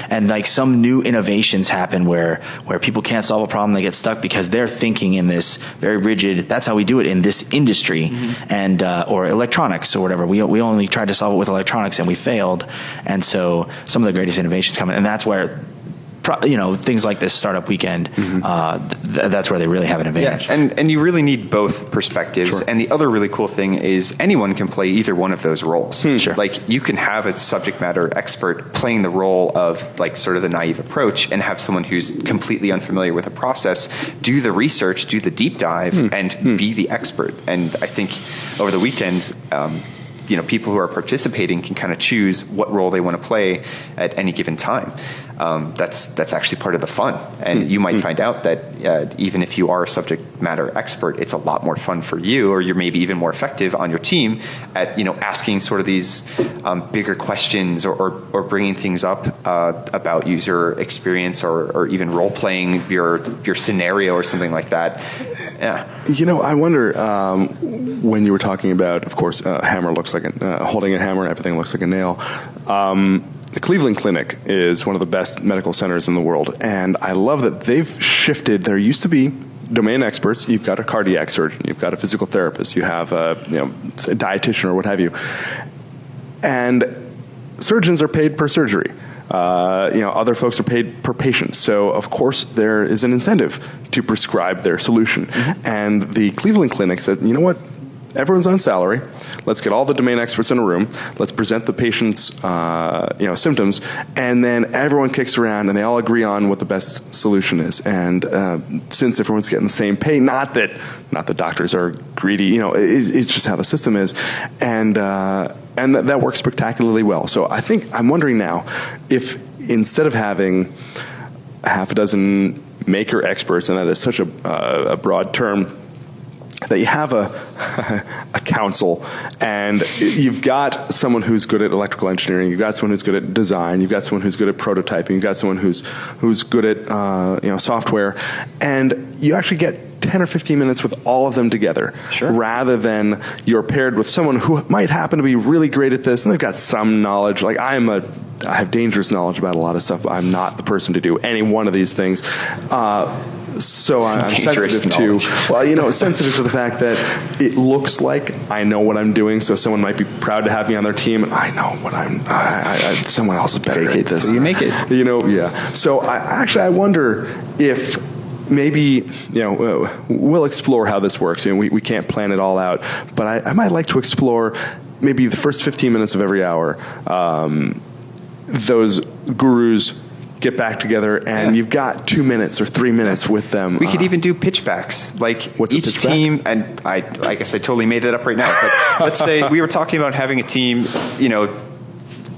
And like some new innovations happen where people can't solve a problem, they get stuck because they're thinking in this very rigid, that's how we do it in this industry. Mm-hmm. And or electronics or whatever. We only tried to solve it with electronics and we failed. And so some of the greatest innovations come in, and that's where things like this startup weekend, that's where they really have an advantage. Yeah, and you really need both perspectives. Sure. And the other really cool thing is anyone can play either one of those roles. Sure. Like you can have a subject matter expert playing the role of like sort of the naive approach, and have someone who's completely unfamiliar with a process do the research, do the deep dive, and be the expert. And I think over the weekend, people who are participating can kind of choose what role they want to play at any given time. That's actually part of the fun. And you might find out that even if you are a subject matter expert, it's a lot more fun for you, or you're maybe even more effective on your team at asking sort of these bigger questions or bringing things up about user experience or even role playing your scenario or something like that. Yeah. I wonder when you were talking about, of course, a hammer looks like holding a hammer, everything looks like a nail. The Cleveland Clinic is one of the best medical centers in the world, and I love that they've shifted. There used to be domain experts. You've got a cardiac surgeon, you've got a physical therapist, you have a dietitian or what have you, and surgeons are paid per surgery. Other folks are paid per patient. So, of course, there is an incentive to prescribe their solution. Mm-hmm. And the Cleveland Clinic said, you know what? Everyone's on salary. Let's get all the domain experts in a room. Let's present the patient's, symptoms, and then everyone kicks around and they all agree on what the best solution is. And since everyone's getting the same pay, not that doctors are greedy, it's just how the system is, and that works spectacularly well. So I'm wondering now if instead of having a half a dozen maker experts, and that is such a broad term, that you have a council, and you've got someone who's good at electrical engineering, you've got someone who's good at design, you've got someone who's good at prototyping, you've got someone who's good at software, and you actually get 10 or 15 minutes with all of them together, sure, rather than you're paired with someone who might happen to be really great at this, and they've got some knowledge. Like I'm a I have dangerous knowledge about a lot of stuff, but I'm not the person to do any one of these things. So I'm sensitive sensitive to the fact that it looks like I know what I'm doing. So someone might be proud to have me on their team, and I know what someone else is better at this. So you make it. Yeah. So I wonder if maybe, we'll explore how this works. We can't plan it all out, but I might like to explore maybe the first 15 minutes of every hour. Those gurus get back together, and you've got 2 minutes or 3 minutes with them. We could even do pitchbacks. Like what's each team, and I guess I totally made that up right now. But let's say we were talking about having a team,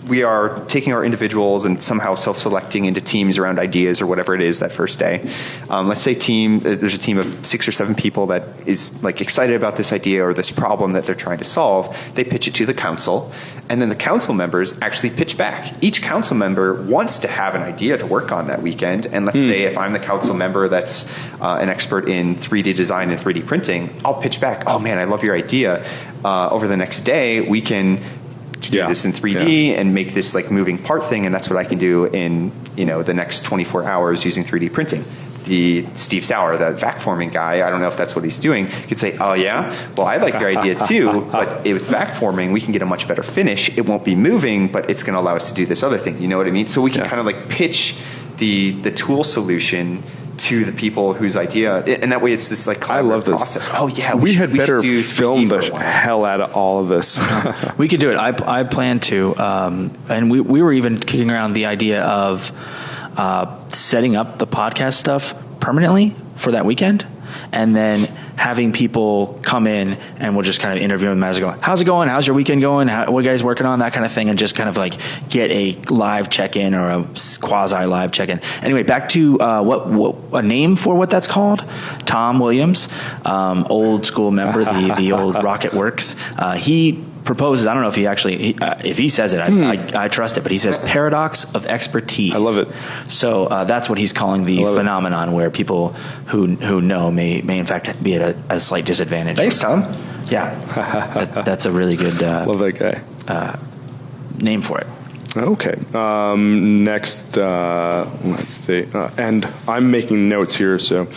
we are taking our individuals and somehow self-selecting into teams around ideas or whatever it is that first day. Let's say there's a team of 6 or 7 people that is like excited about this idea or this problem that they're trying to solve. They pitch it to the council, and then the council members actually pitch back. Each council member wants to have an idea to work on that weekend, and let's say if I'm the council member that's an expert in 3D design and 3D printing, I'll pitch back, oh man, I love your idea. Over the next day, we can do this in 3D and make this like moving part thing, and that's what I can do in the next 24 hours using 3D printing. The Steve Sauer, the vac forming guy, I don't know if that's what he's doing, could say, oh yeah, well I like your idea too, but with vac forming we can get a much better finish. It won't be moving, but it's going to allow us to do this other thing. You know what I mean? So we can kind of like pitch the tool solution to the people whose idea, and that way it's this like I love this process. Oh yeah, we had better film the hell out of all of this. We could do it. I plan to, and we were even kicking around the idea of setting up the podcast stuff permanently for that weekend, and then having people come in and we'll just kind of interview them as they go. How's it going? How's your weekend going? What are you guys working on? That kind of thing, and just kind of like get a live check-in or a quasi-live check-in. Anyway, back to what a name for what that's called. Tom Williams, old school member, the old Rocket Works. He proposes, I don't know if he actually, if he says it, I trust it, but he says paradox of expertise. I love it. So that's what he's calling the phenomenon where people who know may in fact be at a slight disadvantage. Thanks, Tom. Yeah, that's a really good love that guy. Name for it. Okay. Next, let's see. And I'm making notes here, so.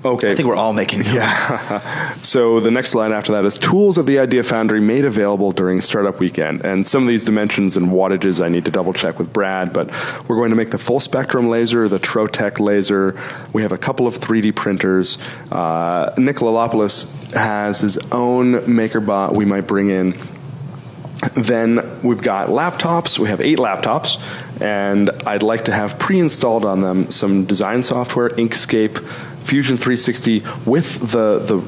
Okay. I think we're all making notes. Yeah. So the next slide after that is tools of the Idea Foundry made available during Startup Weekend. And some of these dimensions and wattages I need to double check with Brad, but we're going to make the full spectrum laser, the Trotec laser. We have a couple of 3D printers. Nick Lalopoulos has his own MakerBot we might bring in. Then we've got laptops. We have 8 laptops, and I'd like to have pre-installed on them some design software, Inkscape, Fusion 360 with the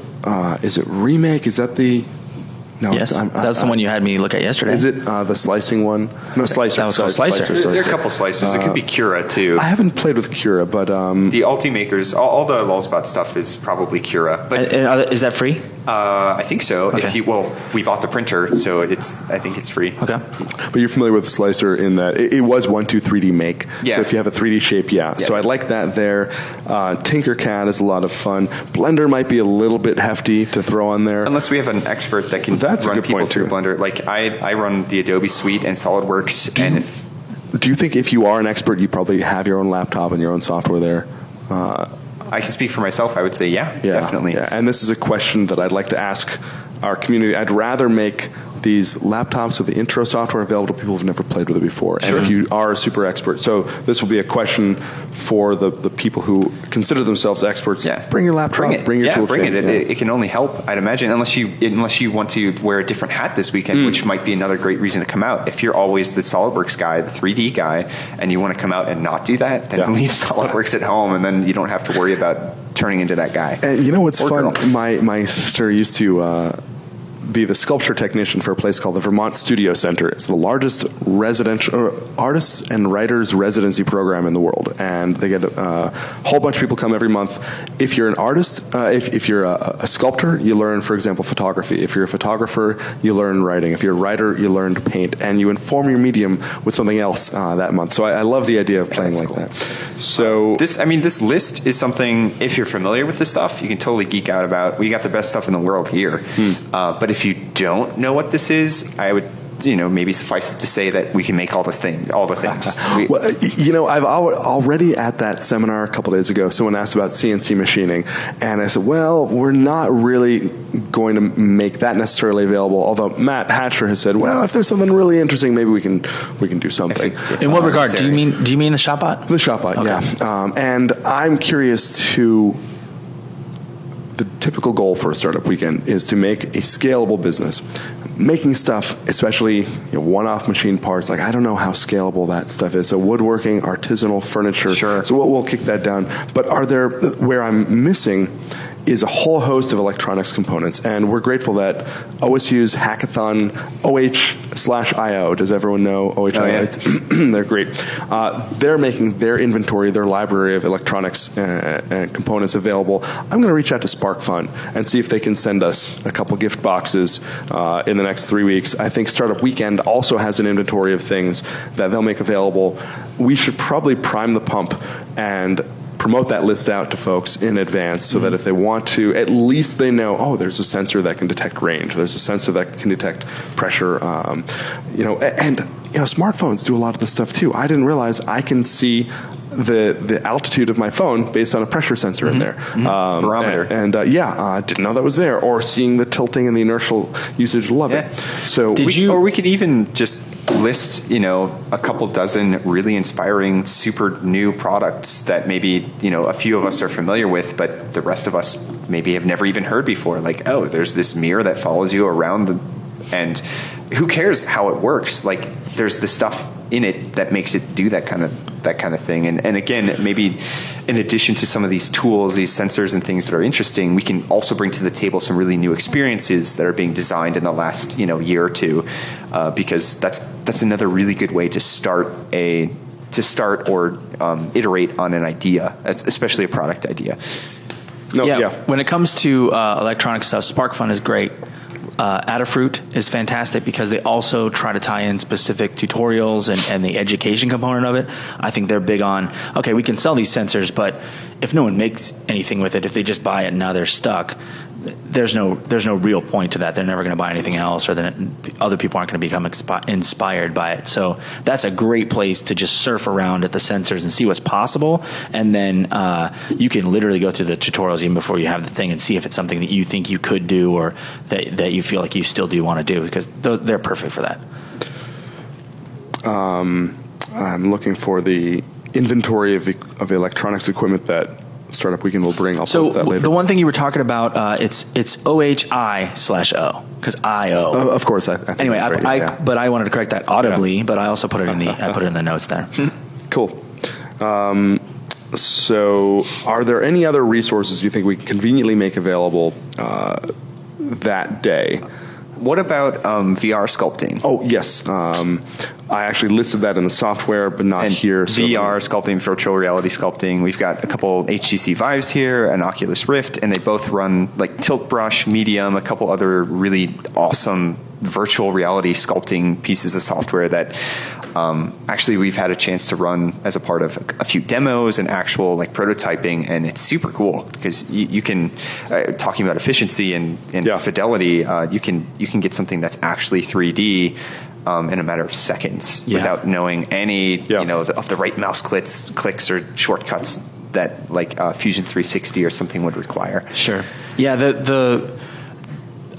is it Remake? Is that the? No, yes, that's the one you had me look at yesterday. Is it the slicing one? No, Slicer. That was called Slicer. There are a couple slicers. It could be Cura too. I haven't played with Cura, but the Ultimakers, all the Lulzbot stuff is probably Cura. But is that free? I think so. Okay. We bought the printer, so I think it's free. Okay. But you're familiar with Slicer in that it was 123D Make. Yeah. So if you have a 3D shape, yeah. So I like that there. Tinkercad is a lot of fun. Blender might be a little bit hefty to throw on there. Unless we have an expert that can That's run a good people point through too. Blender. Like I run the Adobe Suite and SolidWorks, Do you think if you are an expert, you probably have your own laptop and your own software there? I can speak for myself, I would say definitely. Yeah. And this is a question that I'd like to ask our community. I'd rather make these laptops with the intro software available to people who've never played with it before. Sure. And if you are a super expert. So this will be a question for the people who consider themselves experts. Yeah. Bring your laptop, bring your toolkit. Bring it. It can only help, I'd imagine, unless you want to wear a different hat this weekend, which might be another great reason to come out. If you're always the SolidWorks guy, the 3D guy, and you want to come out and not do that, then leave SolidWorks at home, and then you don't have to worry about turning into that guy. And you know what's fun? Girl. My sister used to be the sculpture technician for a place called the Vermont Studio Center. It's the largest artists and writers residency program in the world, and they get a whole bunch of people come every month. If you're an artist, if you're a sculptor, you learn, for example, photography. If you're a photographer, you learn writing. If you're a writer, you learn to paint, and you inform your medium with something else that month. So I love the idea of playing like that. So this list is something, if you're familiar with this stuff, you can totally geek out about. We got the best stuff in the world here. But if you don't know what this is, I would maybe suffice it to say that we can make all the things. Well, I've already at that seminar a couple days ago, someone asked about CNC machining, and I said, well, we're not really going to make that necessarily available. Although Matt Hatcher has said, well, if there's something really interesting, maybe we can do something. In what regard? Do you mean the ShopBot? The ShopBot, okay. Yeah. And I'm curious to. The typical goal for a startup weekend is to make a scalable business. Making stuff, especially one-off machine parts, like I don't know how scalable that stuff is. So woodworking, artisanal furniture. Sure. So we'll kick that down. But where I'm missing is a whole host of electronics components, and we're grateful that OSU's hackathon, OH/IO, does everyone know OH/IO? Oh, yeah. They're great. They're making their inventory, their library of electronics and components available. I'm going to reach out to SparkFun and see if they can send us a couple gift boxes in the next 3 weeks. I think Startup Weekend also has an inventory of things that they'll make available. We should probably prime the pump and promote that list out to folks in advance so that if they want to, at least they know, there's a sensor that can detect range. There's a sensor that can detect pressure. And smartphones do a lot of this stuff too. I didn't realize I can see the altitude of my phone based on a pressure sensor in there. Barometer. I didn't know that was there. Or seeing the tilting and the inertial usage. Love it. So or we could even just list, a couple dozen really inspiring, super new products that maybe, a few of us are familiar with, but the rest of us maybe have never even heard before. Like, there's this mirror that follows you around and who cares how it works? Like, there's the stuff in it that makes it do that kind of thing. And again, maybe in addition to some of these tools, these sensors and things that are interesting, we can also bring to the table some really new experiences that are being designed in the last year or two, because that's another really good way to start or iterate on an idea, especially a product idea. When it comes to electronic stuff, SparkFun is great. Adafruit is fantastic because they also try to tie in specific tutorials and the education component of it. I think they're big on, okay, we can sell these sensors, but if no one makes anything with it, if they just buy it and now they're stuck, there's no real point to that. They're never going to buy anything else, or then other people aren't going to become inspired by it. So that's a great place to just surf around at the sensors and see what's possible. And then you can literally go through the tutorials even before you have the thing and see if it's something that you think you could do or that you feel like you still do want to do, because they're perfect for that. I'm looking for the inventory of electronics equipment that Startup Weekend will bring. I'll post that later. The one thing you were talking about, it's OHI/O, because IO. Of course, I think anyway, that's right. But I wanted to correct that audibly, but I also put it in the notes there. Cool. So, are there any other resources you think we can conveniently make available that day? What about VR sculpting? Oh, yes. I actually listed that in the software, but not here. So VR sculpting, virtual reality sculpting. We've got a couple HTC Vives here, an Oculus Rift, and they both run like Tilt Brush, Medium, a couple other really awesome virtual reality sculpting pieces of software that actually we've had a chance to run as a part of a few demos and actual like prototyping, and it's super cool because you can talking about efficiency and fidelity, you can get something that's actually 3D in a matter of seconds without knowing any of the right mouse clicks or shortcuts that like Fusion 360 or something would require. Sure. Yeah.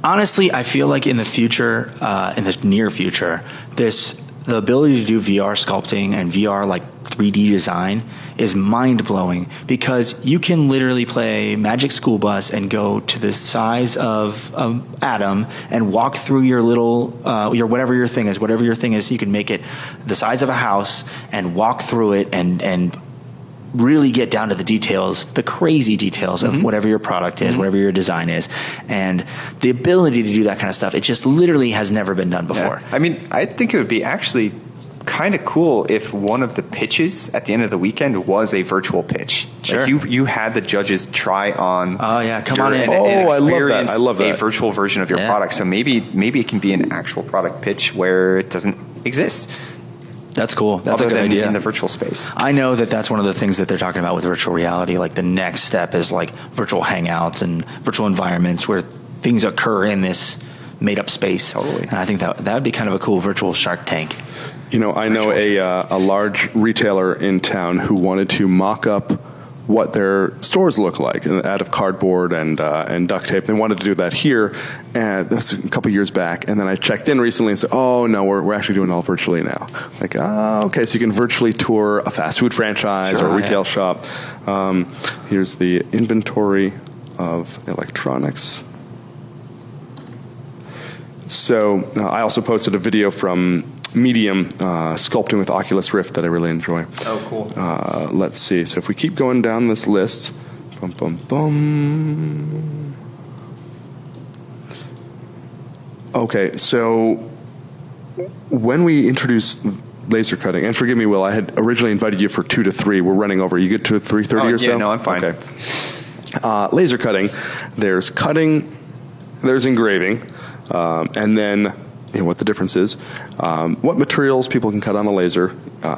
Honestly, I feel like in the future, in the near future, the ability to do VR sculpting and VR like 3D design is mind-blowing, because you can literally play Magic School Bus and go to the size of Atom and walk through your little whatever your thing is. You can make it the size of a house and walk through it and really get down to the details, the crazy details of whatever your product is, whatever your design is. And the ability to do that kind of stuff, it just literally has never been done before. Yeah. I mean, I think it would be actually kind of cool if one of the pitches at the end of the weekend was a virtual pitch. Sure. Like you had the judges try on. Oh yeah, come on in. And I love that. I love that. A virtual version of your product. So maybe it can be an actual product pitch where it doesn't exist. That's cool. That's a good idea. In the virtual space. I know that's one of the things that they're talking about with virtual reality. Like the next step is like virtual hangouts and virtual environments where things occur in this made up space. Totally. And I think that would be kind of a cool virtual Shark Tank. I know a large retailer in town who wanted to mock up what their stores look like out of cardboard and duct tape. They wanted to do that here, and this was a couple years back. And then I checked in recently and said, "Oh no, we're actually doing it all virtually now." Like, oh, okay, so you can virtually tour a fast food franchise or a retail shop. Here's the inventory of electronics. So I also posted a video from Medium, sculpting with Oculus Rift, that I really enjoy. Oh, cool. Let's see. So if we keep going down this list, bum, bum, bum. Okay, so when we introduced laser cutting, and forgive me, Will, I had originally invited you for 2 to 3. We're running over. You get to 3:30 or so? Yeah, no, I'm fine. Okay. Laser cutting. There's engraving, and then what the difference is, what materials people can cut on a laser. We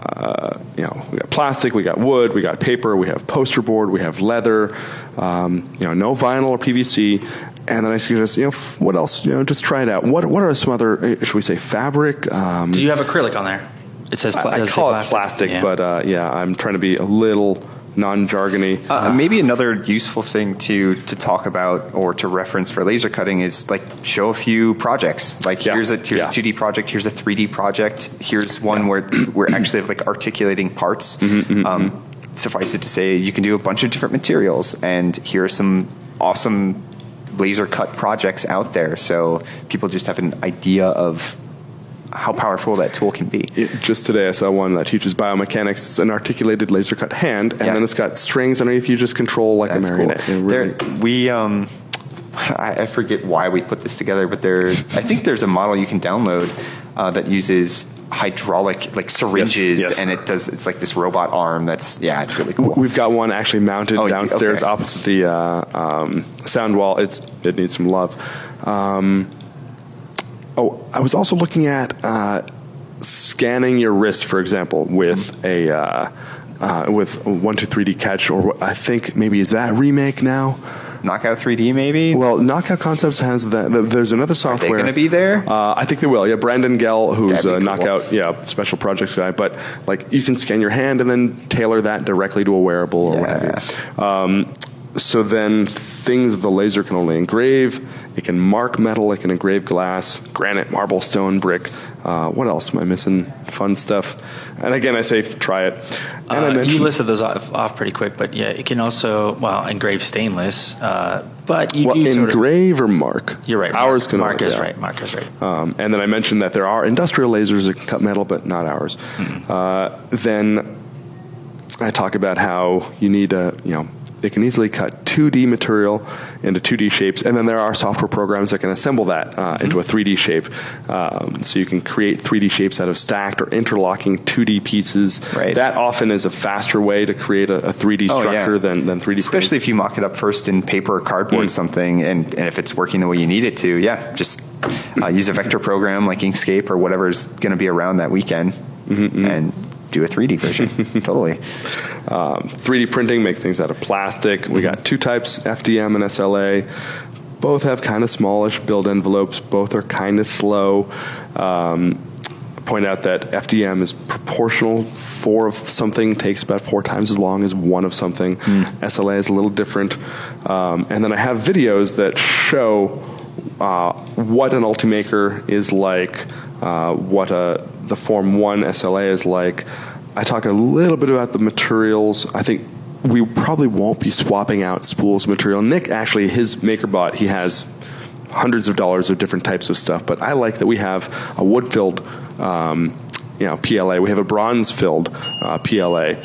got plastic, we got wood, we got paper, we have poster board, we have leather, no vinyl or PVC. And then I suggest, what else? Just try it out. What are some other, should we say, fabric? Do you have acrylic on there? It says I call it plastic, yeah. But I'm trying to be a little non-jargony. Maybe another useful thing to talk about or to reference for laser cutting is like show a few projects. Like here's a 2D project, here's a 3D project, here's one where we're actually like articulating parts. Suffice it to say, you can do a bunch of different materials, and here are some awesome laser cut projects out there, so people just have an idea of how powerful that tool can be. Just today I saw one that teaches biomechanics. It's an articulated laser cut hand, and then it's got strings underneath you just control like a marionette. Cool. I forget why we put this together, but I think there's a model you can download that uses hydraulic like syringes, and it's like this robot arm. It's really cool. We've got one actually mounted downstairs opposite the sound wall. It needs some love. I was also looking at scanning your wrist, for example, with a with 123D Catch, or I think maybe is that Remake now? Knockout 3D, maybe? Well, Knockout Concepts has that. There's another software. Are they going to be there? I think they will. Yeah, Brandon Gell, who's a Knockout, special projects guy. But like, you can scan your hand and then tailor that directly to a wearable or what have you. So then things the laser can only engrave. It can mark metal. It can engrave glass, granite, marble, stone, brick. What else am I missing? Fun stuff. And again, I say try it. And you listed those off pretty quick, but yeah, it can also engrave stainless. But you do engrave or mark. You're right. Ours can mark is right. Mark is right. And then I mentioned that there are industrial lasers that can cut metal, but not ours. Then I talk about how you need they can easily cut 2D material into 2D shapes, and then there are software programs that can assemble that into a 3D shape. So you can create 3D shapes out of stacked or interlocking 2D pieces. Right. That often is a faster way to create a 3D structure than 3D. Especially if you mock it up first in paper or cardboard something, and if it's working the way you need it to, just use a vector program like Inkscape or whatever is going to be around that weekend, and do a 3D version. Totally. 3D printing, make things out of plastic. We got two types, FDM and SLA. Both have kind of smallish build envelopes. Both are kind of slow. Point out that FDM is proportional. 4 of something takes about 4 times as long as 1 of something. SLA is a little different. And then I have videos that show what an Ultimaker is like, what the Form 1 SLA is like. I talk a little bit about the materials. I think we probably won't be swapping out spools of material. Nick, actually, his MakerBot, he has hundreds of dollars of different types of stuff, but I like that we have a wood-filled PLA. We have a bronze-filled PLA.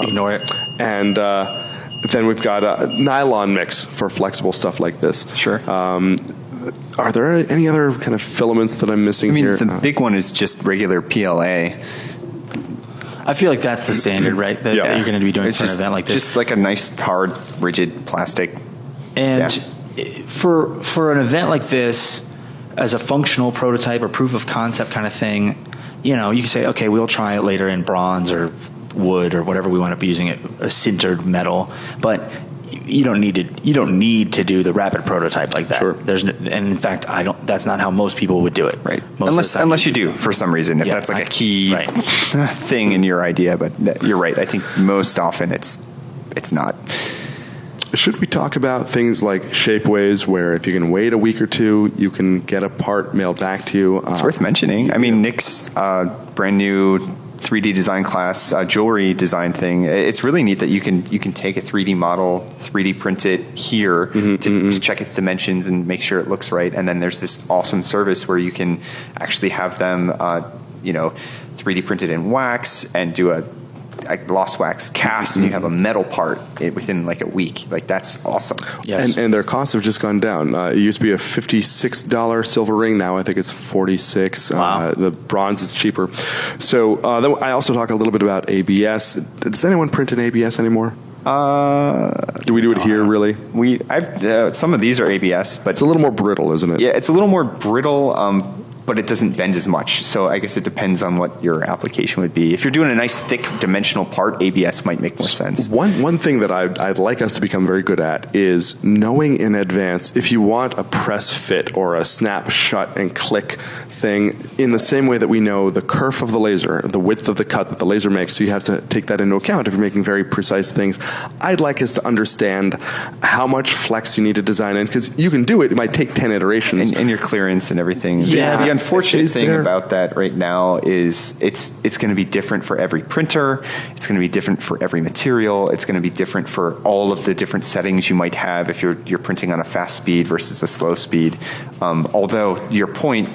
Ignore it. And then we've got a nylon mix for flexible stuff like this. Sure. Are there any other kind of filaments that I'm missing here? The big one is just regular PLA. I feel like that's the standard, right? That you're going to be doing for an event like this. Just like a nice, hard, rigid plastic. And for an event like this, as a functional prototype or proof of concept kind of thing, you can say, okay, we'll try it later in bronze or wood or whatever we wind up using, a sintered metal. But you don't need to do the rapid prototype like that. Sure. And in fact, that's not how most people would do it. Right. Unless you do for some reason, if that's like a key thing in your idea. But you're right. I think most often it's not. Should we talk about things like Shapeways, where if you can wait a week or two, you can get a part mailed back to you? It's worth mentioning. I mean, Nick's brand new 3D design class, jewelry design thing. It's really neat that you can take a 3D model, 3D print it here to check its dimensions and make sure it looks right. And then there's this awesome service where you can actually have them, 3D printed in wax and do a gloss wax cast, and you have a metal part within like a week. Like, that's awesome. Yes. And their costs have just gone down. It used to be a $56 silver ring. Now I think it's $46. Wow. The bronze is cheaper. So then I also talk a little bit about ABS. Does anyone print in ABS anymore? Do we do it here, really? Some of these are ABS, but it's a little more brittle, isn't it? Yeah, it's a little more brittle. But it doesn't bend as much. So I guess it depends on what your application would be. If you're doing a nice, thick, dimensional part, ABS might make more sense. One thing that I'd like us to become very good at is knowing in advance if you want a press fit or a snap, shut, and click thing, in the same way that we know the kerf of the laser, the width of the cut that the laser makes, so you have to take that into account if you're making very precise things. I'd like us to understand how much flex you need to design in, because you can do it. It might take 10 iterations. And your clearance and everything. Yeah. The unfortunate thing about that right now is it's going to be different for every printer. It's going to be different for every material. It's going to be different for all of the different settings you might have if you're printing on a fast speed versus a slow speed. Although, your point,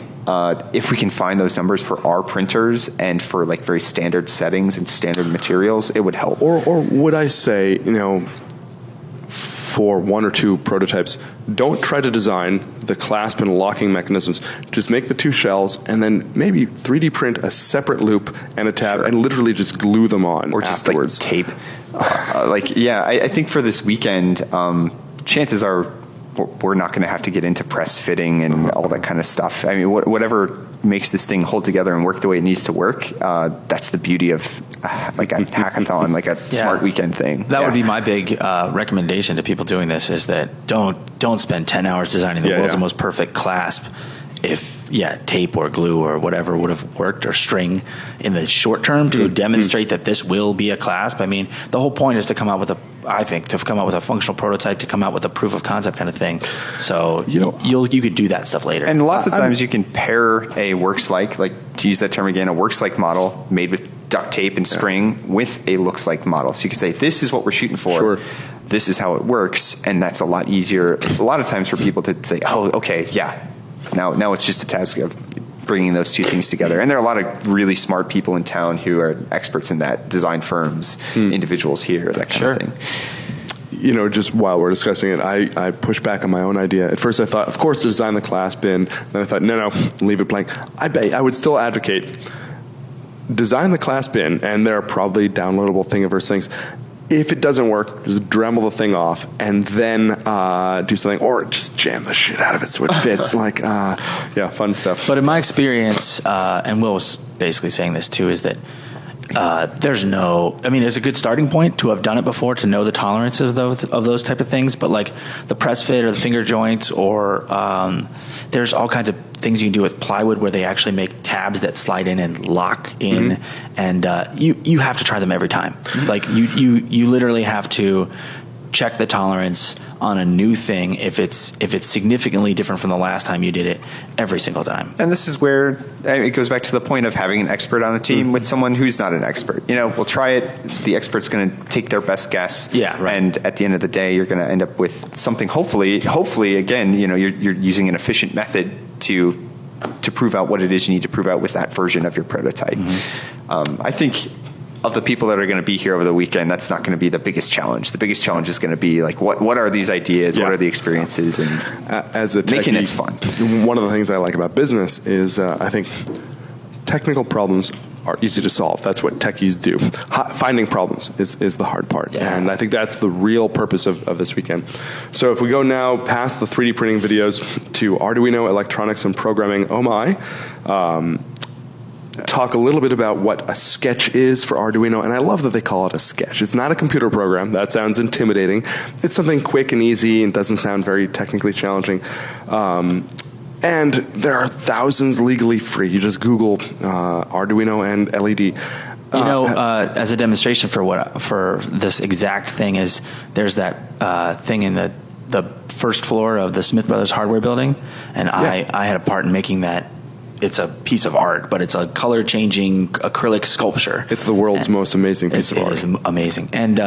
if we can find those numbers for our printers and for like very standard settings and standard materials, it would help. Or would I say, for one or two prototypes, don't try to design the clasp and locking mechanisms. Just make the two shells and then maybe 3D print a separate loop and a tab and literally just glue them on or just afterwards. Like tape. I think for this weekend, chances are we're not going to have to get into press fitting and all that kind of stuff. I mean, whatever makes this thing hold together and work the way it needs to work, that's the beauty of like a hackathon, like a smart weekend thing. That would be my big recommendation to people doing this, is that don't spend 10 hours designing the world's most perfect clasp if tape or glue or whatever would have worked, or string in the short term to demonstrate that this will be a clasp. I mean, the whole point is to come out with a functional prototype, to come out with a proof of concept kind of thing. So you could do that stuff later. And lots of times you can pair a works-like, to use that term again, a works-like model made with duct tape and string with a looks-like model. So you can say, this is what we're shooting for. Sure. This is how it works, and that's a lot easier a lot of times for people to say, oh, okay, yeah. Now it's just a task of bringing those two things together. And there are a lot of really smart people in town who are experts in that, design firms, individuals here, that kind of thing. Just while we're discussing it, I pushed back on my own idea. At first I thought, of course, design the clasp in. Then I thought, no, leave it blank. I would still advocate design the clasp in, and there are probably downloadable Thingiverse things. If it doesn't work, just Dremel the thing off and then do something, or just jam the shit out of it so it fits. Fun stuff. But in my experience, and Will was basically saying this too, is that there's a good starting point to have done it before, to know the tolerances of those type of things. But like the press fit or the finger joints, or there's all kinds of things you can do with plywood where they actually make tabs that slide in and lock in, and you have to try them every time. Like you literally have to check the tolerance on a new thing if it's significantly different from the last time you did it, every single time. And this is where it goes back to the point of having an expert on the team with someone who's not an expert. We'll try it. The expert's going to take their best guess. Yeah, right. And at the end of the day, you're going to end up with something. Hopefully, again, you're using an efficient method to prove out what it is you need to prove out with that version of your prototype. I think of the people that are going to be here over the weekend, that's not going to be the biggest challenge. The biggest challenge is going to be like, what are these ideas? What are the experiences? And as a techie, making it fun. One of the things I like about business is I think technical problems are easy to solve. That's what techies do. Finding problems is the hard part. Yeah. And I think that's the real purpose of this weekend. So if we go now past the 3D printing videos to Arduino, electronics, and programming, oh my. talk a little bit about what a sketch is for Arduino. And I love that they call it a sketch. It's not a computer program. That sounds intimidating. It's something quick and easy and doesn't sound very technically challenging. And there are thousands legally free. You just Google Arduino and LED. As a demonstration for this exact thing is there's that thing in the first floor of the Smith Brothers hardware building, and I had a part in making that. It's a piece of art, but it's a color-changing acrylic sculpture. It's the world's most amazing piece of art. It is amazing, and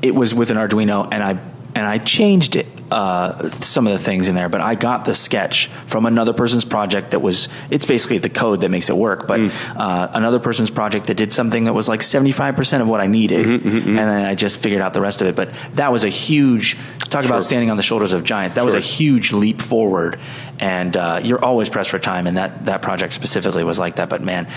it was with an Arduino, and I changed it, some of the things in there, but I got the sketch from another person's project it's basically the code that makes it work, but another person's project that did something that was like 75% of what I needed, and then I just figured out the rest of it. But that was a huge, talk about standing on the shoulders of giants, that was a huge leap forward, and you're always pressed for time, and that project specifically was like that. But man,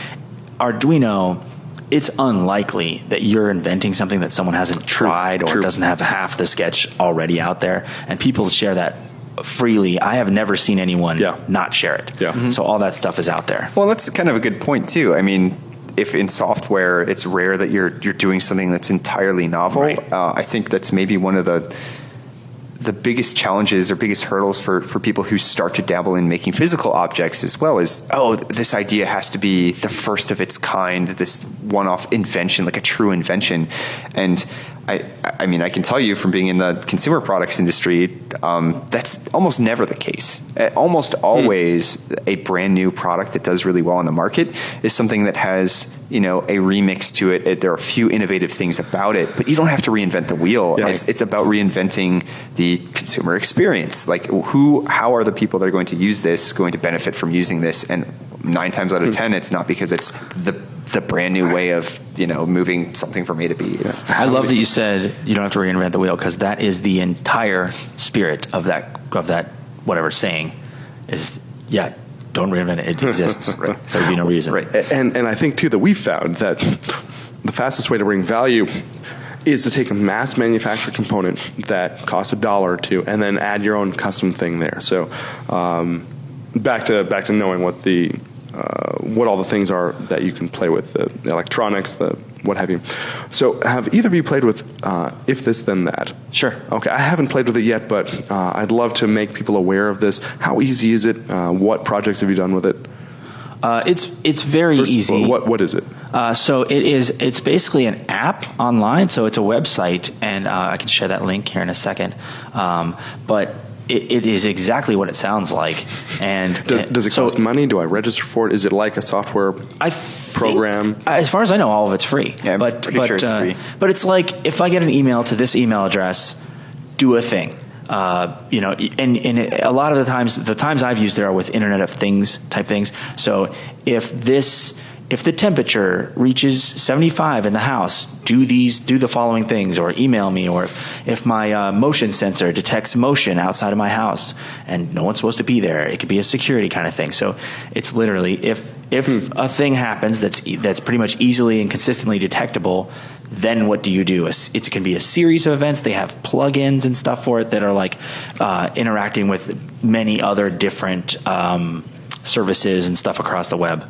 Arduino, it's unlikely that you're inventing something that someone hasn't tried or doesn't have half the sketch already out there, and people share that freely. I have never seen anyone not share it. So all that stuff is out there. Well, that's kind of a good point too. I mean, if in software it's rare that you're doing something that's entirely novel, I think that's maybe one of the biggest challenges or biggest hurdles for people who start to dabble in making physical objects as well is, this idea has to be the first of its kind, this one-off invention, like a true invention. And I mean, I can tell you from being in the consumer products industry, that's almost never the case. Almost always a brand new product that does really well on the market is something that has, a remix to it. There are a few innovative things about it, but you don't have to reinvent the wheel. Yeah. It's about reinventing the consumer experience. Like how are the people that are going to use this going to benefit from using this? And 9 times out of 10, it's not because it's the brand new way of moving something from A to B. I love that you said you don't have to reinvent the wheel, because that is the entire spirit of that whatever it's saying is don't reinvent it. It exists. There'd be no reason. Right. And I think too that we found that the fastest way to bring value is to take a mass manufactured component that costs $1 or $2 and then add your own custom thing there. So back to knowing what all the things are that you can play with, the electronics, the what have you. So have either of you played with If This Then That? Sure. Okay, I haven't played with it yet, but I'd love to make people aware of this. How easy is it? What projects have you done with it? It's very easy. What is it? So it's basically an app online, so it's a website, and I can share that link here in a second. But it is exactly what it sounds like. And does it cost money? Do I register for it? Is it like a software program? As far as I know, all of it's free. Yeah, I'm pretty sure it's free. But it's like, if I get an email to this email address, do a thing. And a lot of the times I've used there are with Internet of Things type things. So if the temperature reaches 75 in the house, do the following things, or email me. Or if my motion sensor detects motion outside of my house and no one's supposed to be there, it could be a security kind of thing. So it's literally, if a thing happens that's pretty much easily and consistently detectable, then what do you do? It can be a series of events. They have plugins and stuff for it that are like interacting with many other different services and stuff across the web.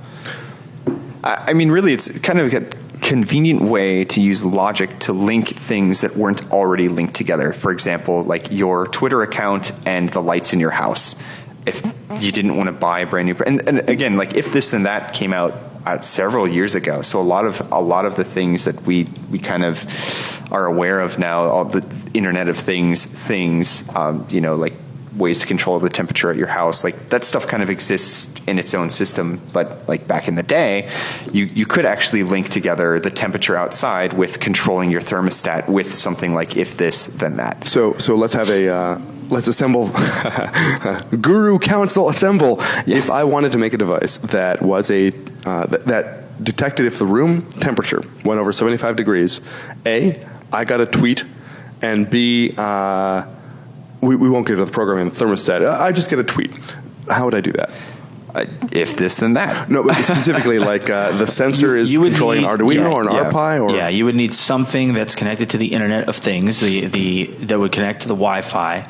I mean, really, it's kind of a convenient way to use logic to link things that weren't already linked together. For example, like your Twitter account and the lights in your house. If you didn't want to buy a brand new, and again, like If This Then That came out several years ago, so a lot of the things that we kind of are aware of now, all the Internet of Things, like ways to control the temperature at your house, like that stuff kind of exists in its own system. But like back in the day, you could actually link together the temperature outside with controlling your thermostat with something like If This Then That. So let's have let's assemble Guru Council assemble. Yeah. If I wanted to make a device that was that detected if the room temperature went over 75 degrees, A, I got a tweet, and B, we won't get into the programming of the thermostat. I just get a tweet. How would I do that? If This Then That. No, but specifically, like the sensor is controlling an Arduino or an RPi, or you would need something that's connected to the Internet of Things, that would connect to the Wi-Fi,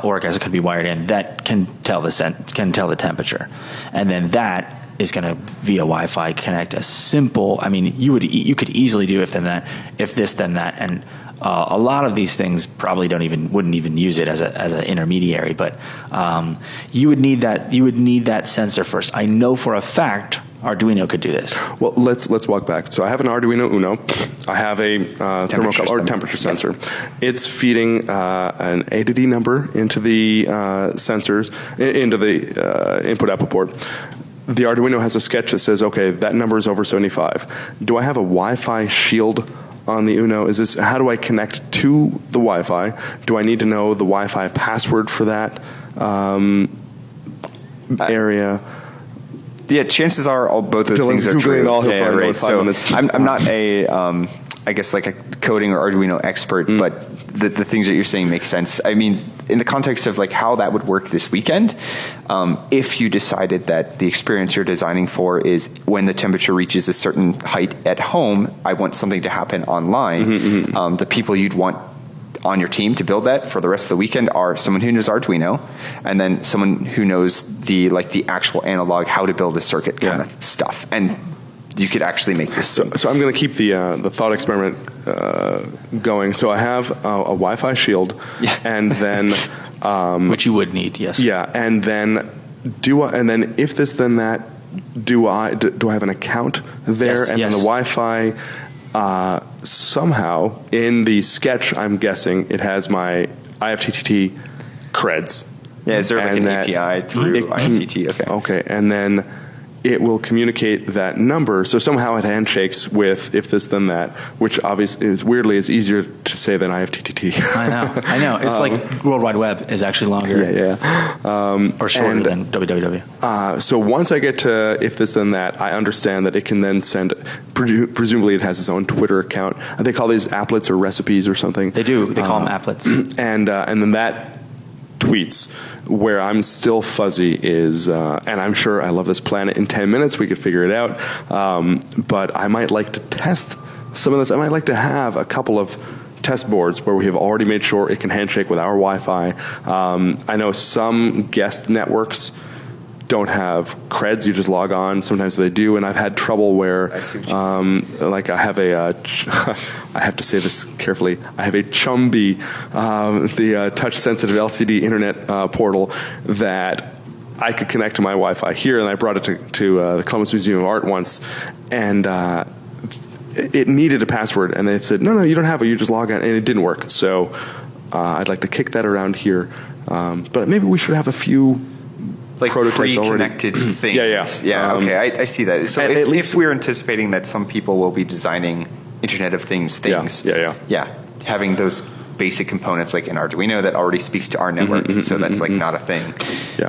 or I guess it could be wired in, that can tell the temperature, and then that is going to via Wi-Fi connect a simple. I mean, you could easily do if this then that, and a lot of these things probably wouldn't even use it as an intermediary. But you would need that sensor first. I know for a fact Arduino could do this. Well, let's walk back. So I have an Arduino Uno. I have a thermocouple or temperature sensor. It's feeding an A to D number into the sensors, into the input-output port. The Arduino has a sketch that says, okay, that number is over 75. Do I have a Wi-Fi shield on the Uno? How do I connect to the Wi-Fi? Do I need to know the Wi-Fi password for that area? Yeah, chances are both of those things are true. Right. So I'm not I guess like a coding or Arduino expert, but the things that you're saying make sense. I mean, in the context of like how that would work this weekend, if you decided that the experience you're designing for is when the temperature reaches a certain height at home, I want something to happen online. The people you'd want on your team to build that for the rest of the weekend are someone who knows Arduino, and then someone who knows the actual analog, how to build a circuit kind of stuff. And you could actually make this. So I'm going to keep the thought experiment going. So I have a Wi-Fi shield, and then which you would need, yes. Yeah, and then if this then that, do I have an account there? Yes, and then the Wi-Fi. Somehow in the sketch, I'm guessing it has my IFTTT creds. Yeah, is there like an API through IFTTT? Okay, and then it will communicate that number. So somehow it handshakes with if this then that, which obviously is easier to say than IFTTT. I know. It's like World Wide Web is actually longer. Or shorter than www. So once I get to if this then that, I understand that it can then send. Presumably, it has its own Twitter account. They call these applets or recipes or something. They do. They call them applets. And then that tweets. Where I'm still fuzzy is, and I'm sure I love this planet. In 10 minutes, we could figure it out. But I might like to test some of this. I might like to have a couple of test boards where we have already made sure it can handshake with our Wi-Fi. I know some guest networks don't have creds. You just log on. Sometimes they do, and I've had trouble where, like I have I have to say this carefully. I have a Chumby, the touch-sensitive LCD internet portal that I could connect to my Wi-Fi here, and I brought it to the Columbus Museum of Art once, and it needed a password, and they said, no, you don't have it. You just log on, and it didn't work. So I'd like to kick that around here, but maybe we should have a few. Like pre-connected things. Yeah. Okay, I see that. So at least we're anticipating that some people will be designing Internet of Things. Yeah. Having those basic components like an Arduino that already speaks to our network, so that's like not a thing.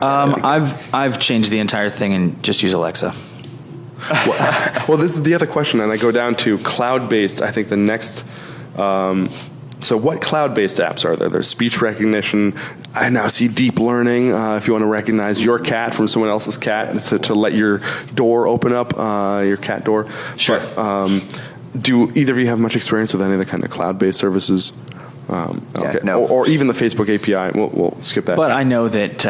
I've changed the entire thing and just use Alexa. Well, this is the other question, and I go down to cloud-based. I think the next. So what cloud-based apps are there? There's speech recognition. I now see deep learning. If you want to recognize your cat from someone else's cat, so to let your door open up, your cat door. Sure. But, do either of you have much experience with any of the kind of cloud-based services? Okay. No. Or even the Facebook API. We'll skip that. But I know that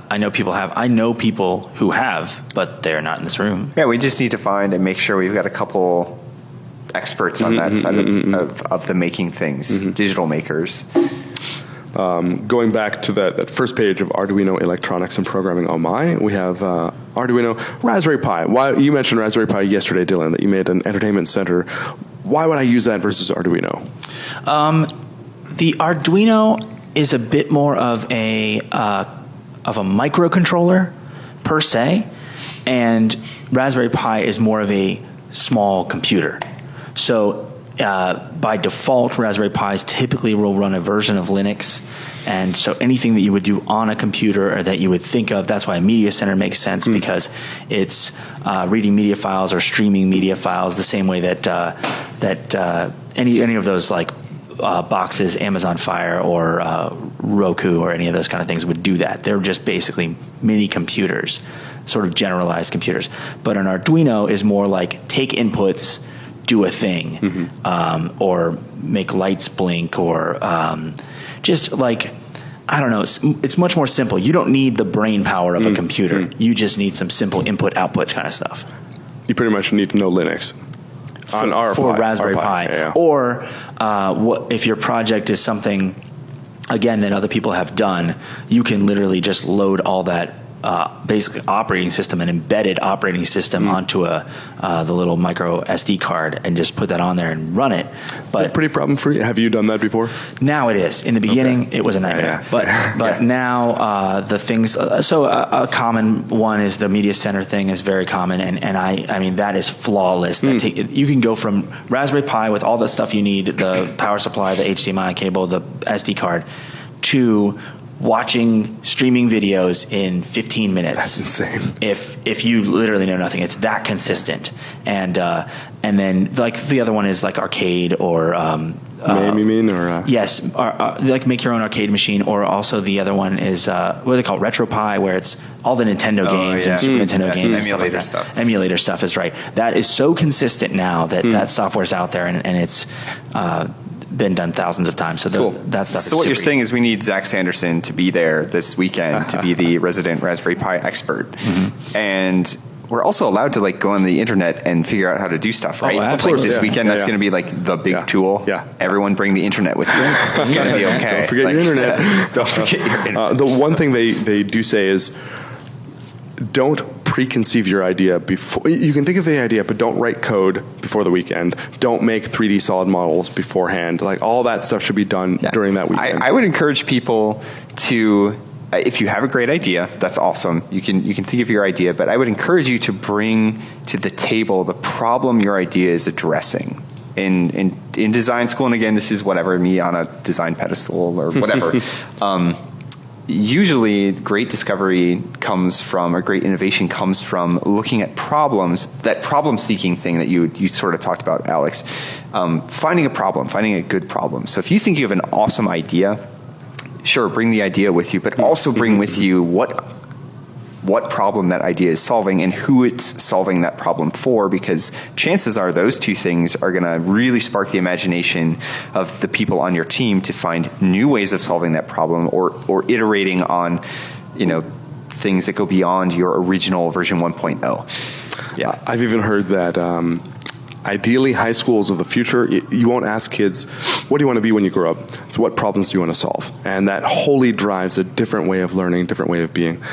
I know people have. I know people who have, but they're not in this room. Yeah, we just need to find and make sure we've got a couple experts on that side of the making things, digital makers. Going back to that first page of Arduino Electronics and Programming on My, we have Arduino Raspberry Pi. Why you mentioned Raspberry Pi yesterday, Dylan, that you made an entertainment center. Why would I use that versus Arduino? The Arduino is a bit more of a microcontroller per se, and Raspberry Pi is more of a small computer. So by default, Raspberry Pis typically will run a version of Linux, and so anything that you would do on a computer or that you would think of, that's why a media center makes sense, because it's reading media files or streaming media files the same way that any of those like boxes, Amazon Fire or Roku or any of those kind of things would do that. They're just basically mini computers, sort of generalized computers. But an Arduino is more like take inputs, do a thing, or make lights blink, or just like I don't know. It's much more simple. You don't need the brain power of a computer. You just need some simple input-output kind of stuff. You pretty much need to know Linux. For Raspberry Pi. Yeah. Or if your project is something, again, that other people have done, you can literally just load all that basic operating system, an embedded operating system onto the little micro SD card and just put that on there and run it. But is that a pretty problem free? Have you done that before? Now it is. In the beginning, it was a nightmare. But now the things. So a common one is the media center thing is very common, and I mean that is flawless. You can go from Raspberry Pi with all the stuff you need, the power supply, the HDMI cable, the SD card, to watching streaming videos in 15 minutes. That's insane. If you literally know nothing, it's that consistent. And then like the other one is like arcade or yes, like make your own arcade machine. Or also the other one is what do they call it? RetroPie, where it's all the Nintendo games and Super Nintendo games, emulator stuff. Emulator stuff is right. That is so consistent now that software's out there and it's been done thousands of times. So cool. That stuff. So what you're saying is we need Zach Sanderson to be there this weekend to be the resident Raspberry Pi expert, and we're also allowed to like go on the internet and figure out how to do stuff, right? Of like course, this weekend, that's going to be like the big tool. Yeah. Everyone bring the internet with you. It's going to be okay. Don't forget your internet. Don't forget your internet. The one thing they do say is don't preconceive your idea before. You can think of the idea, but don't write code before the weekend. Don't make 3D solid models beforehand. Like all that stuff should be done during that weekend. I would encourage people to, if you have a great idea, that's awesome. You can think of your idea, but I would encourage you to bring to the table the problem your idea is addressing. In design school, and again, this is whatever, me on a design pedestal or whatever. Usually great discovery comes from, or great innovation comes from looking at problems, that problem-seeking thing that you sort of talked about, Alex. Finding a problem, finding a good problem. So if you think you have an awesome idea, sure, bring the idea with you, but also bring with you what problem that idea is solving and who it's solving that problem for, because chances are those two things are going to really spark the imagination of the people on your team to find new ways of solving that problem or iterating on, things that go beyond your original version 1.0. Yeah. I've even heard that ideally high schools of the future, you won't ask kids, what do you want to be when you grow up? It's what problems do you want to solve? And that wholly drives a different way of learning, different way of being.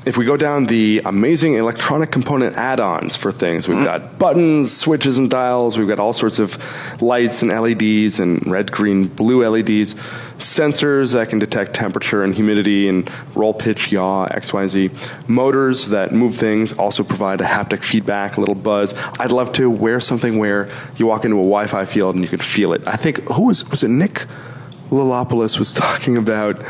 If we go down the amazing electronic component add-ons for things, we've got buttons, switches, and dials. We've got all sorts of lights and LEDs and red, green, blue LEDs, sensors that can detect temperature and humidity and roll, pitch, yaw, XYZ, motors that move things, also provide a haptic feedback, a little buzz. I'd love to wear something where you walk into a Wi-Fi field and you can feel it. I think, was it Nick Lilopoulos was talking about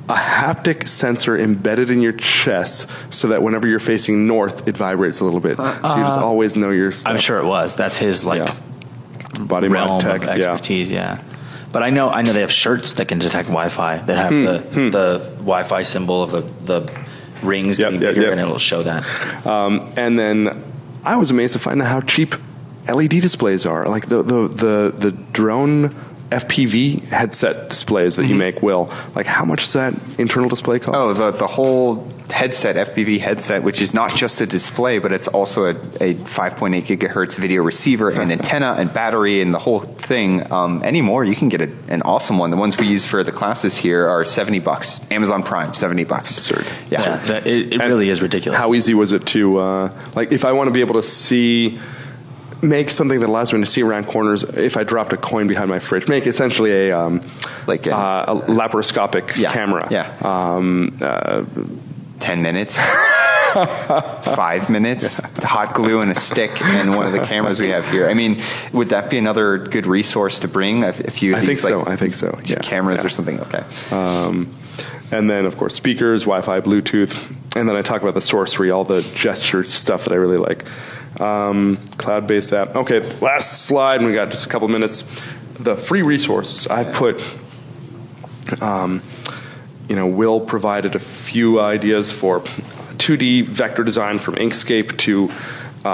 a haptic sensor embedded in your chest so that whenever you're facing north, it vibrates a little bit. So you just always know your stuff. I'm sure it was. That's his body realm tech of expertise, But I know they have shirts that can detect Wi-Fi that have the Wi-Fi symbol of the rings getting bigger, and it'll show that. And then I was amazed to find out how cheap LED displays are. Like the drone FPV headset displays that you make, Will. Like, how much does that internal display cost? Oh, the whole headset, FPV headset, which is not just a display, but it's also a 5.8 gigahertz video receiver and antenna and battery and the whole thing. Anymore, you can get an awesome one. The ones we use for the classes here are $70. Amazon Prime, $70. Absurd. Yeah, it really is ridiculous. How easy was it to, like, if I want to be able to make something that allows me to see around corners if I dropped a coin behind my fridge, make essentially a laparoscopic camera. Yeah. 10 minutes, 5 minutes, hot glue and a stick, and one of the cameras we have here. I mean, would that be another good resource to bring? A few of these, I think so. Yeah. Cameras or something. Okay. And then, of course, speakers, Wi-Fi, Bluetooth, and then I talk about the sorcery, all the gesture stuff that I really like. Cloud-based app. Okay, last slide, and we got just a couple minutes. The free resources. I've put, Will provided a few ideas for 2D vector design from Inkscape to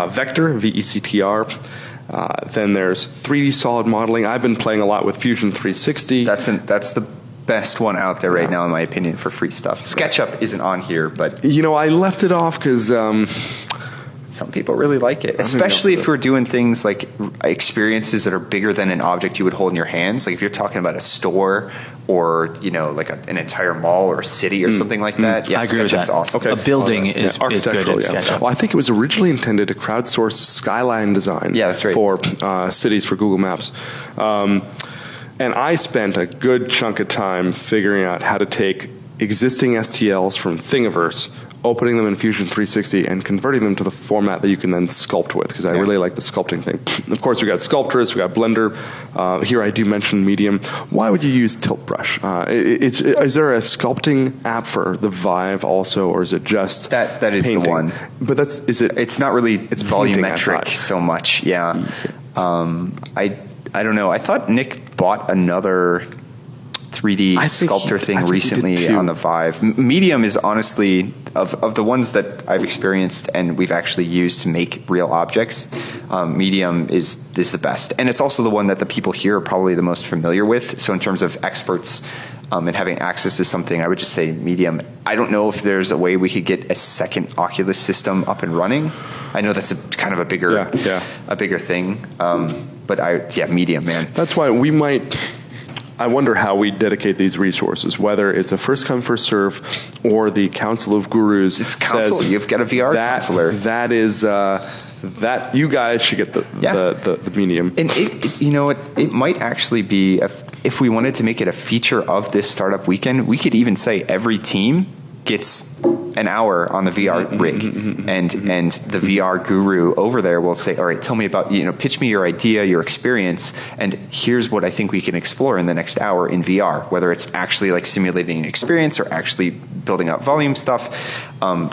Vector, VECTR. Then there's 3D solid modeling. I've been playing a lot with Fusion 360. That's the best one out there right now, in my opinion, for free stuff. SketchUp isn't on here, but I left it off because some people really like it, especially if we're doing things like experiences that are bigger than an object you would hold in your hands. Like if you're talking about a store or, like an entire mall or a city or something like that. Yeah, I agree with that. Awesome. Okay. A building is good at SketchUp. Well, I think it was originally intended to crowdsource skyline design that's right. for cities for Google Maps. And I spent a good chunk of time figuring out how to take existing STLs from Thingiverse, opening them in Fusion 360 and converting them to the format that you can then sculpt with, because I really like the sculpting thing. Of course, we got Sculptris, we got Blender. Here I do mention Medium. Why would you use Tilt Brush? Is there a sculpting app for the Vive also, or is it just that is painting? The one? But it's not really volumetric so much. Yeah. I don't know. I thought Nick bought another 3D sculptor thing recently on the Vive. Medium is honestly, of the ones that I've experienced and we've actually used to make real objects, Medium is the best. And it's also the one that the people here are probably the most familiar with. So in terms of experts and having access to something, I would just say Medium. I don't know if there's a way we could get a second Oculus system up and running. I know that's kind of a bigger thing. But Medium, man. That's why I wonder how we dedicate these resources, whether it's a first come, first serve, or the Council of Gurus. It's council. Says you've got a VR counselor. That is, that you guys should get the Medium. And it might actually be, if we wanted to make it a feature of this startup weekend, we could even say every team gets an hour on the VR rig, and the VR guru over there will say, all right, tell me about, pitch me your idea, your experience, and here's what I think we can explore in the next hour in VR, whether it's actually like simulating an experience or actually building out volume stuff.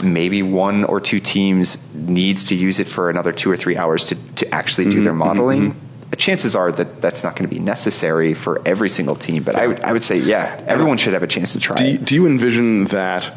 Maybe one or two teams needs to use it for another 2 or 3 hours to actually do their modeling. Chances are that that's not going to be necessary for every single team, but I would say, everyone should have a chance to try it. Do you envision that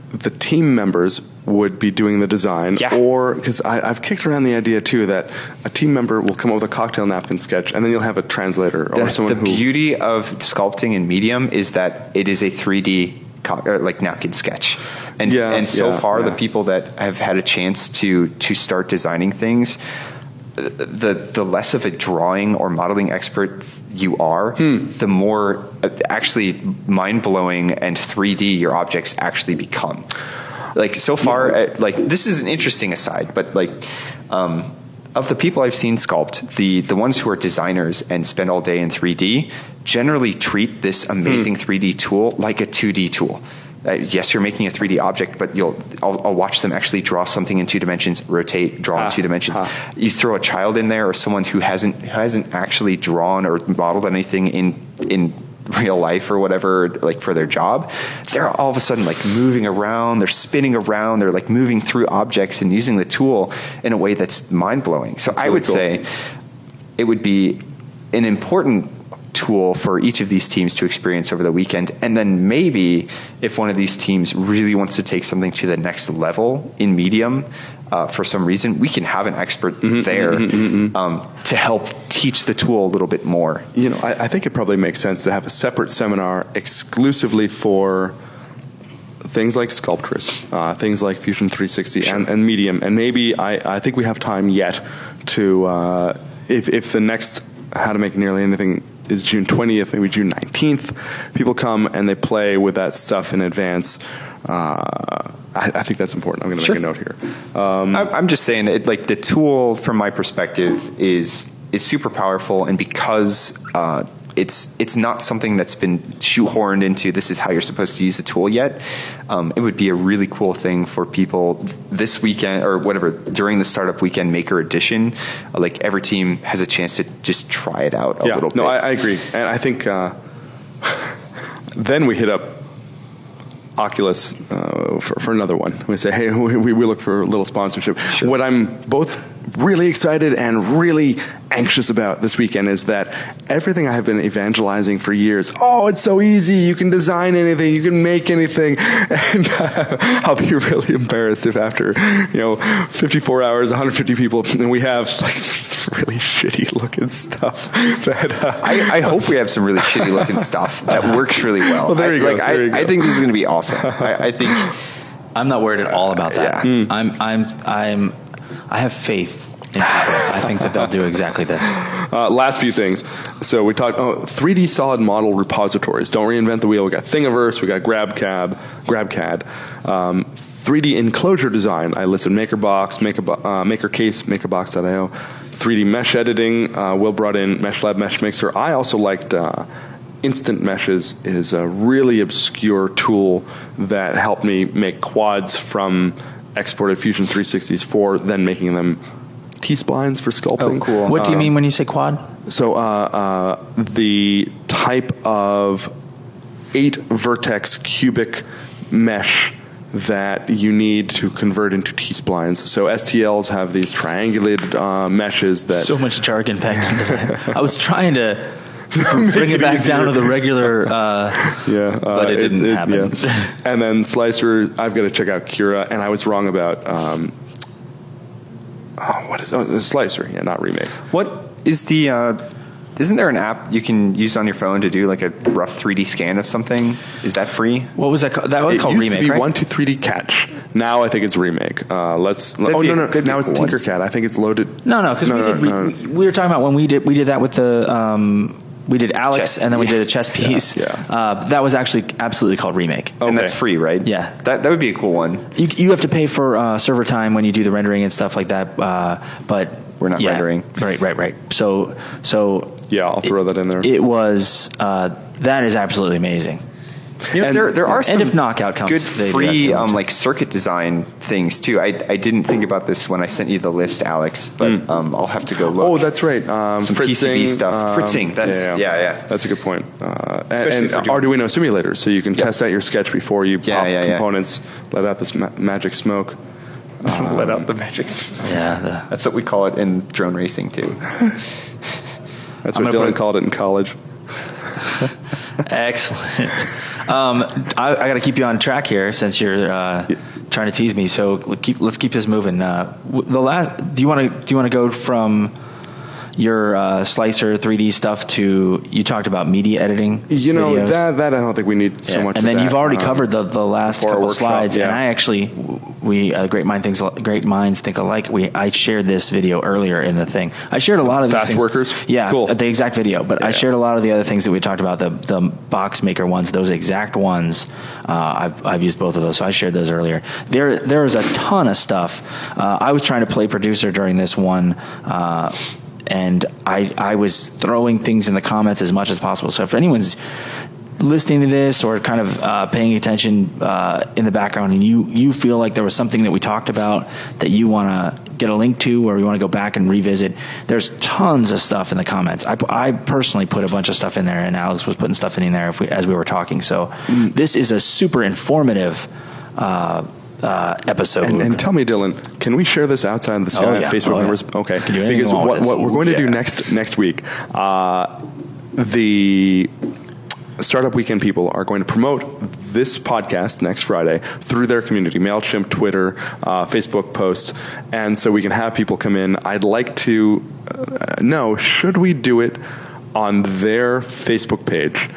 the team members would be doing the design, or because I've kicked around the idea too that a team member will come up with a cocktail napkin sketch, and then you'll have a translator or someone who. The beauty of sculpting in Medium is that it is a 3D napkin sketch, and so far the people that have had a chance to start designing things, the less of a drawing or modeling expert you are, the more actually mind-blowing and 3D your objects actually become. Like so far, this is an interesting aside, but of the people I've seen sculpt, the ones who are designers and spend all day in 3D generally treat this amazing 3D tool like a 2D tool. Yes, you're making a 3D object, but I'll watch them actually draw something in 2 dimensions, rotate, draw in 2 dimensions. You throw a child in there or someone who hasn't actually drawn or modeled anything in real life or whatever, like for their job, they're all of a sudden like moving around, they're spinning around, they're like moving through objects and using the tool in a way that's mind-blowing. So I would say it would be an important tool for each of these teams to experience over the weekend. And then maybe if one of these teams really wants to take something to the next level in Medium, for some reason, we can have an expert there to help teach the tool a little bit more. I think it probably makes sense to have a separate seminar exclusively for things like Sculptris, things like Fusion 360 and Medium. And maybe I think we have time yet to, if the next How to Make Nearly Anything is June 20th, maybe June 19th. People come and they play with that stuff in advance. I think that's important. I'm going to make a note here. I'm just saying, the tool, from my perspective, is super powerful, and because it's not something that's been shoehorned into this is how you're supposed to use the tool yet. It would be a really cool thing for people this weekend or whatever during the Startup Weekend Maker Edition. Like every team has a chance to just try it out a little bit. No, I agree, and I think then we hit up Oculus for another one. We say, hey, we look for a little sponsorship. What I'm both really excited and really anxious about this weekend is that everything I have been evangelizing for years, oh, it's so easy, you can design anything, you can make anything, and I'll be really embarrassed if after 54 hours, 150 people, and we have like some really shitty looking stuff that I hope we have some really shitty looking stuff that works really well. Well, there you go. I think this is going to be awesome. I think I'm not worried at all about that. Yeah. I have faith in people. I think that they'll do exactly this. Last few things. So we talked 3D solid model repositories. Don't reinvent the wheel. We got Thingiverse. We got GrabCAD. 3D enclosure design. I listed MakerBox, MakerCase, MakerBox.io. 3D mesh editing. Will brought in MeshLab, MeshMixer. I also liked Instant Meshes is a really obscure tool that helped me make quads from exported Fusion 360s for then making them T-splines for sculpting. Oh, cool. What do you mean when you say quad? So the type of 8 vertex cubic mesh that you need to convert into T-splines. So STLs have these triangulated meshes that... So much jargon back into that. I was trying to bring it back down to the regular, but it didn't happen. Yeah. And then Slicer, I've got to check out Cura, and I was wrong about... Slicer, not Remake. What is the... isn't there an app you can use on your phone to do like a rough 3D scan of something? Is that free? What was that called? That was called Remake, Remake, right? It used to be 123D Catch. Now I think it's Remake. No. Now it's Tinkercad. I think it's loaded. No, because we were talking about when we did that with the... we did Alex, Chess, and then we did a chess piece. Yeah. That was actually absolutely called Remake. Okay. And that's free, right? Yeah. That would be a cool one. You have to pay for server time when you do the rendering and stuff like that, but... We're not rendering. Right. So yeah, I'll throw that in there. It was... that is absolutely amazing. There are some and if Knockout comes, good they do free that too. like circuit design things too. I didn't think about this when I sent you the list, Alex, but I'll have to go look. Oh, that's right. Some Fritzing, PCB stuff. Fritzing. That's yeah. That's a good point. And Arduino simulators, so you can test out your sketch before you pop components. Let out this magic smoke. Let out the magic smoke. Yeah, that's what we call it in drone racing too. That's what Dylan called it in college. Excellent. I got to keep you on track here since you're trying to tease me. So let's keep this moving. Do you want to go from your Slicer 3D stuff to, you talked about media editing? Videos? that I don't think we need so much. And then you've already covered the last couple slides, and I actually great minds think alike. I shared this video earlier in the thing. I shared a lot of these Fast things. Workers. Yeah, cool. The exact video. But I shared a lot of the other things that we talked about. The box maker ones, those exact ones. I've used both of those, so I shared those earlier. There is a ton of stuff. I was trying to play producer during this one. And I was throwing things in the comments as much as possible. So if anyone's listening to this or kind of paying attention in the background, and you feel like there was something that we talked about that you want to get a link to, or you want to go back and revisit, there's tons of stuff in the comments. I personally put a bunch of stuff in there, and Alex was putting stuff in there as we were talking. So this is a super informative episode. And tell me, Dylan, can we share this outside of the Facebook members? Okay. Because what we're going to do next week, the Startup Weekend people are going to promote this podcast next Friday through their community, MailChimp, Twitter, Facebook post, and so we can have people come in. I'd like to know, should we do it on their Facebook page?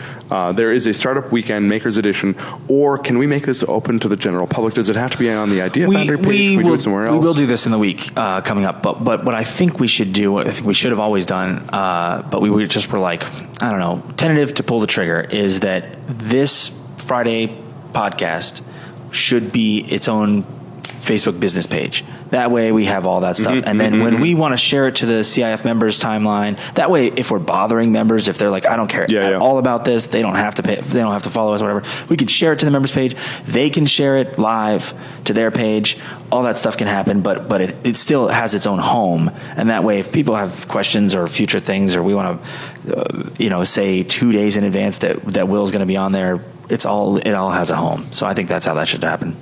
There is a Startup Weekend Makers Edition, or can we make this open to the general public? Does it have to be on the Idea Foundry page? Can we do it somewhere else? We will do this in the week coming up. But what I think we should do, what I think we should have always done, but we were like, I don't know, tentative to pull the trigger, is that this Friday podcast should be its own Facebook business page. That way we have all that stuff. And then when we want to share it to the CIF members timeline, that way if we're bothering members, if they're like, I don't care all about this, they don't have to pay, they don't have to follow us, whatever, we can share it to the members page. They can share it live to their page. All that stuff can happen, but it still has its own home. And that way if people have questions or future things, or we want to say 2 days in advance that Will's going to be on there, it all has a home. So I think that's how that should happen.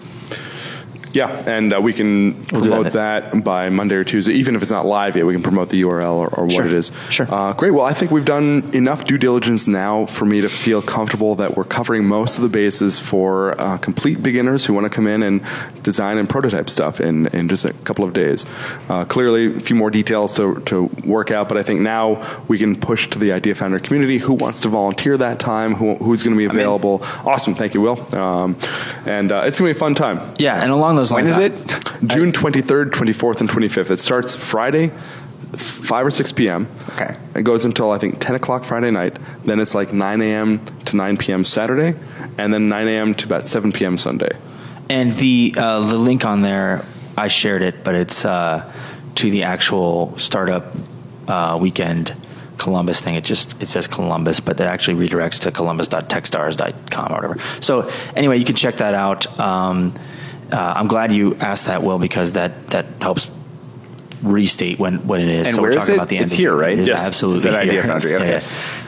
Yeah, and we can We'll do promote that by Monday or Tuesday. Even if it's not live yet, we can promote the URL or Sure. what it is. Sure. Great. Well, I think we've done enough due diligence now for me to feel comfortable that we're covering most of the bases for complete beginners who want to come in and design and prototype stuff in just a couple of days. Clearly, a few more details to work out, but I think now we can push to the Idea Founder community. Who wants to volunteer that time? Who's going to be available? Awesome. Thank you, Will. And it's going to be a fun time. Yeah, and along those lines. When is it? June 23rd, 24th, and 25th. It starts Friday, 5 or 6 p.m. Okay. It goes until, I think, 10 o'clock Friday night. Then it's like 9 a.m. to 9 p.m. Saturday, and then 9 a.m. to about 7 p.m. Sunday. And the link on there, I shared it, but it's to the actual startup weekend Columbus thing. It says Columbus, but it actually redirects to columbus.techstars.com or whatever. So anyway, you can check that out. I'm glad you asked that, Will, because that helps restate when it is. And so where we're is talking it? about the end It's of here, June. right? It is Yes. absolutely It's at Idea here. Foundry. Okay.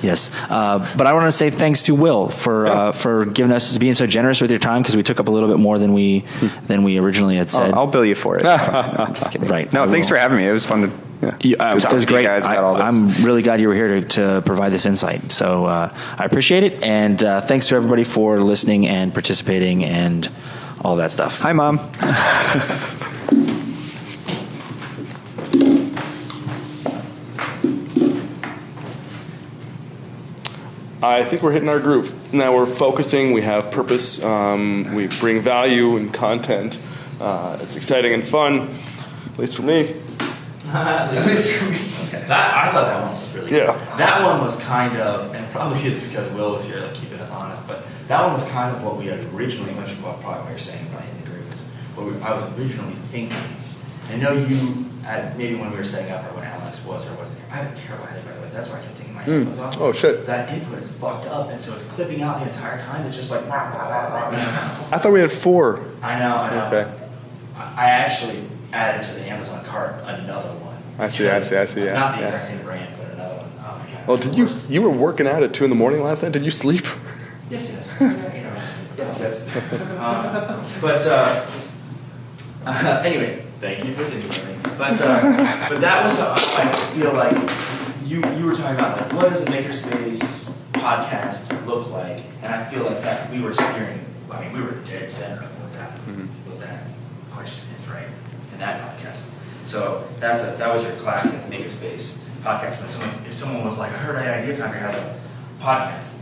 Yes. But I want to say thanks to Will for giving us being so generous with your time, because we took up a little bit more than we originally had said. I'll bill you for it. That's fine. No, I'm just kidding. Right. No, thanks for having me. It was fun to. It was talk to you great. guys about all this. I'm really glad you were here to provide this insight. So I appreciate it, and thanks to everybody for listening and participating and all that stuff. Hi, Mom. I think we're hitting our groove. Now we're focusing. We have purpose. We bring value and content. It's exciting and fun, at least for me. I thought that one was really good. Yeah. That one was kind of, and probably is because Will was here, like keeping us honest, but that one was kind of what we had originally, much of what probably what you're saying, but I didn't agree with what I was originally thinking. I know you had, maybe when we were setting up or when Alex was or wasn't here, I have a terrible headache, by the way. That's why I kept taking my headphones off. Oh, shit. That input is fucked up, and so it's clipping out the entire time. It's just like, I thought we had 4. I know. Okay. I actually added to the Amazon cart another one. I see, yeah. Not the exact same brand, but another one. Oh, my God. Well, did you were working out at 2 in the morning last night? Did you sleep? Yes. Yes. Anyway, thank you for thinking of me. But that was, I feel like, you were talking about, like, what does a makerspace podcast look like? And I feel like that we were steering, I mean, we were dead center of what that question is, right? In that podcast. So that was your classic makerspace podcast. But if someone was like, I heard Idea Foundry has a podcast,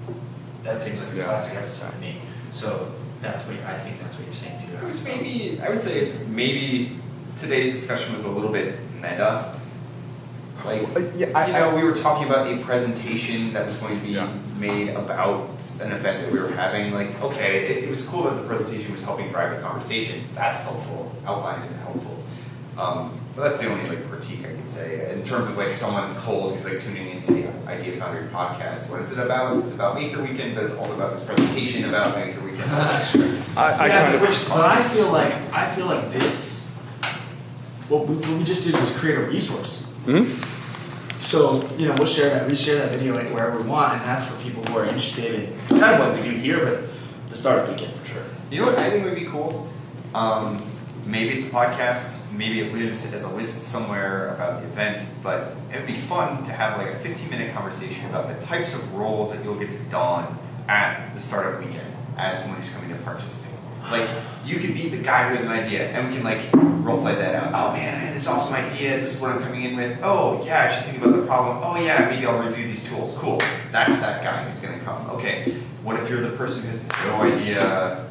that seems like a classic episode to me. So I think that's what you're saying too. It was maybe, I would say it's maybe today's discussion was a little bit meta. Like, we were talking about a presentation that was going to be made about an event that we were having. Like, okay, it was cool that the presentation was helping drive the conversation. That's helpful. Outline is helpful. But that's the only critique I can say in terms of someone cold who's tuning into the Idea Foundry podcast. What is it about? It's about Maker Weekend, but it's also about this presentation about Maker Weekend. But I feel like this. What we just did was create a resource. Mm-hmm. So we'll share that. We share that video wherever we want, and that's for people who are interested in kind of what we do here, but the startup weekend for sure. You know what I think would be cool? Maybe it's a podcast, maybe it lives as a list somewhere about the event, but it would be fun to have a 15-minute conversation about the types of roles that you'll get to don at the startup weekend as someone who's coming to participate. You could be the guy who has an idea, and we can role play that out. Oh man, I had this awesome idea, this is what I'm coming in with. Oh yeah, I should think about the problem. Oh yeah, maybe I'll review these tools. Cool, that's that guy who's going to come. Okay, what if you're the person who has no idea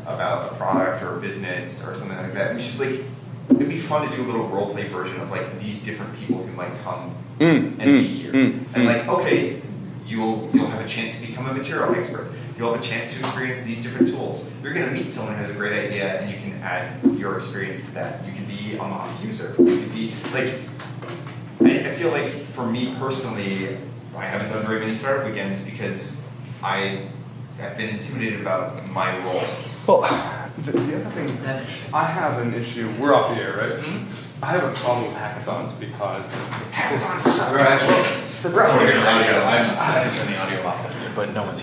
about a product or a business or something like that? We should it'd be fun to do a little role play version of these different people who might come and be here. Okay, you'll have a chance to become a material expert. You'll have a chance to experience these different tools. You're going to meet someone who has a great idea, and you can add your experience to that. You can be a mock user. You can be I feel like for me personally, I haven't done very many startup weekends because I have been intimidated about my role. Well, the other thing, I have an issue. We're off the air, right? Mm-hmm. I have a problem with hackathons because Hackathons suck. We're actually We're turning the audio off, but no one's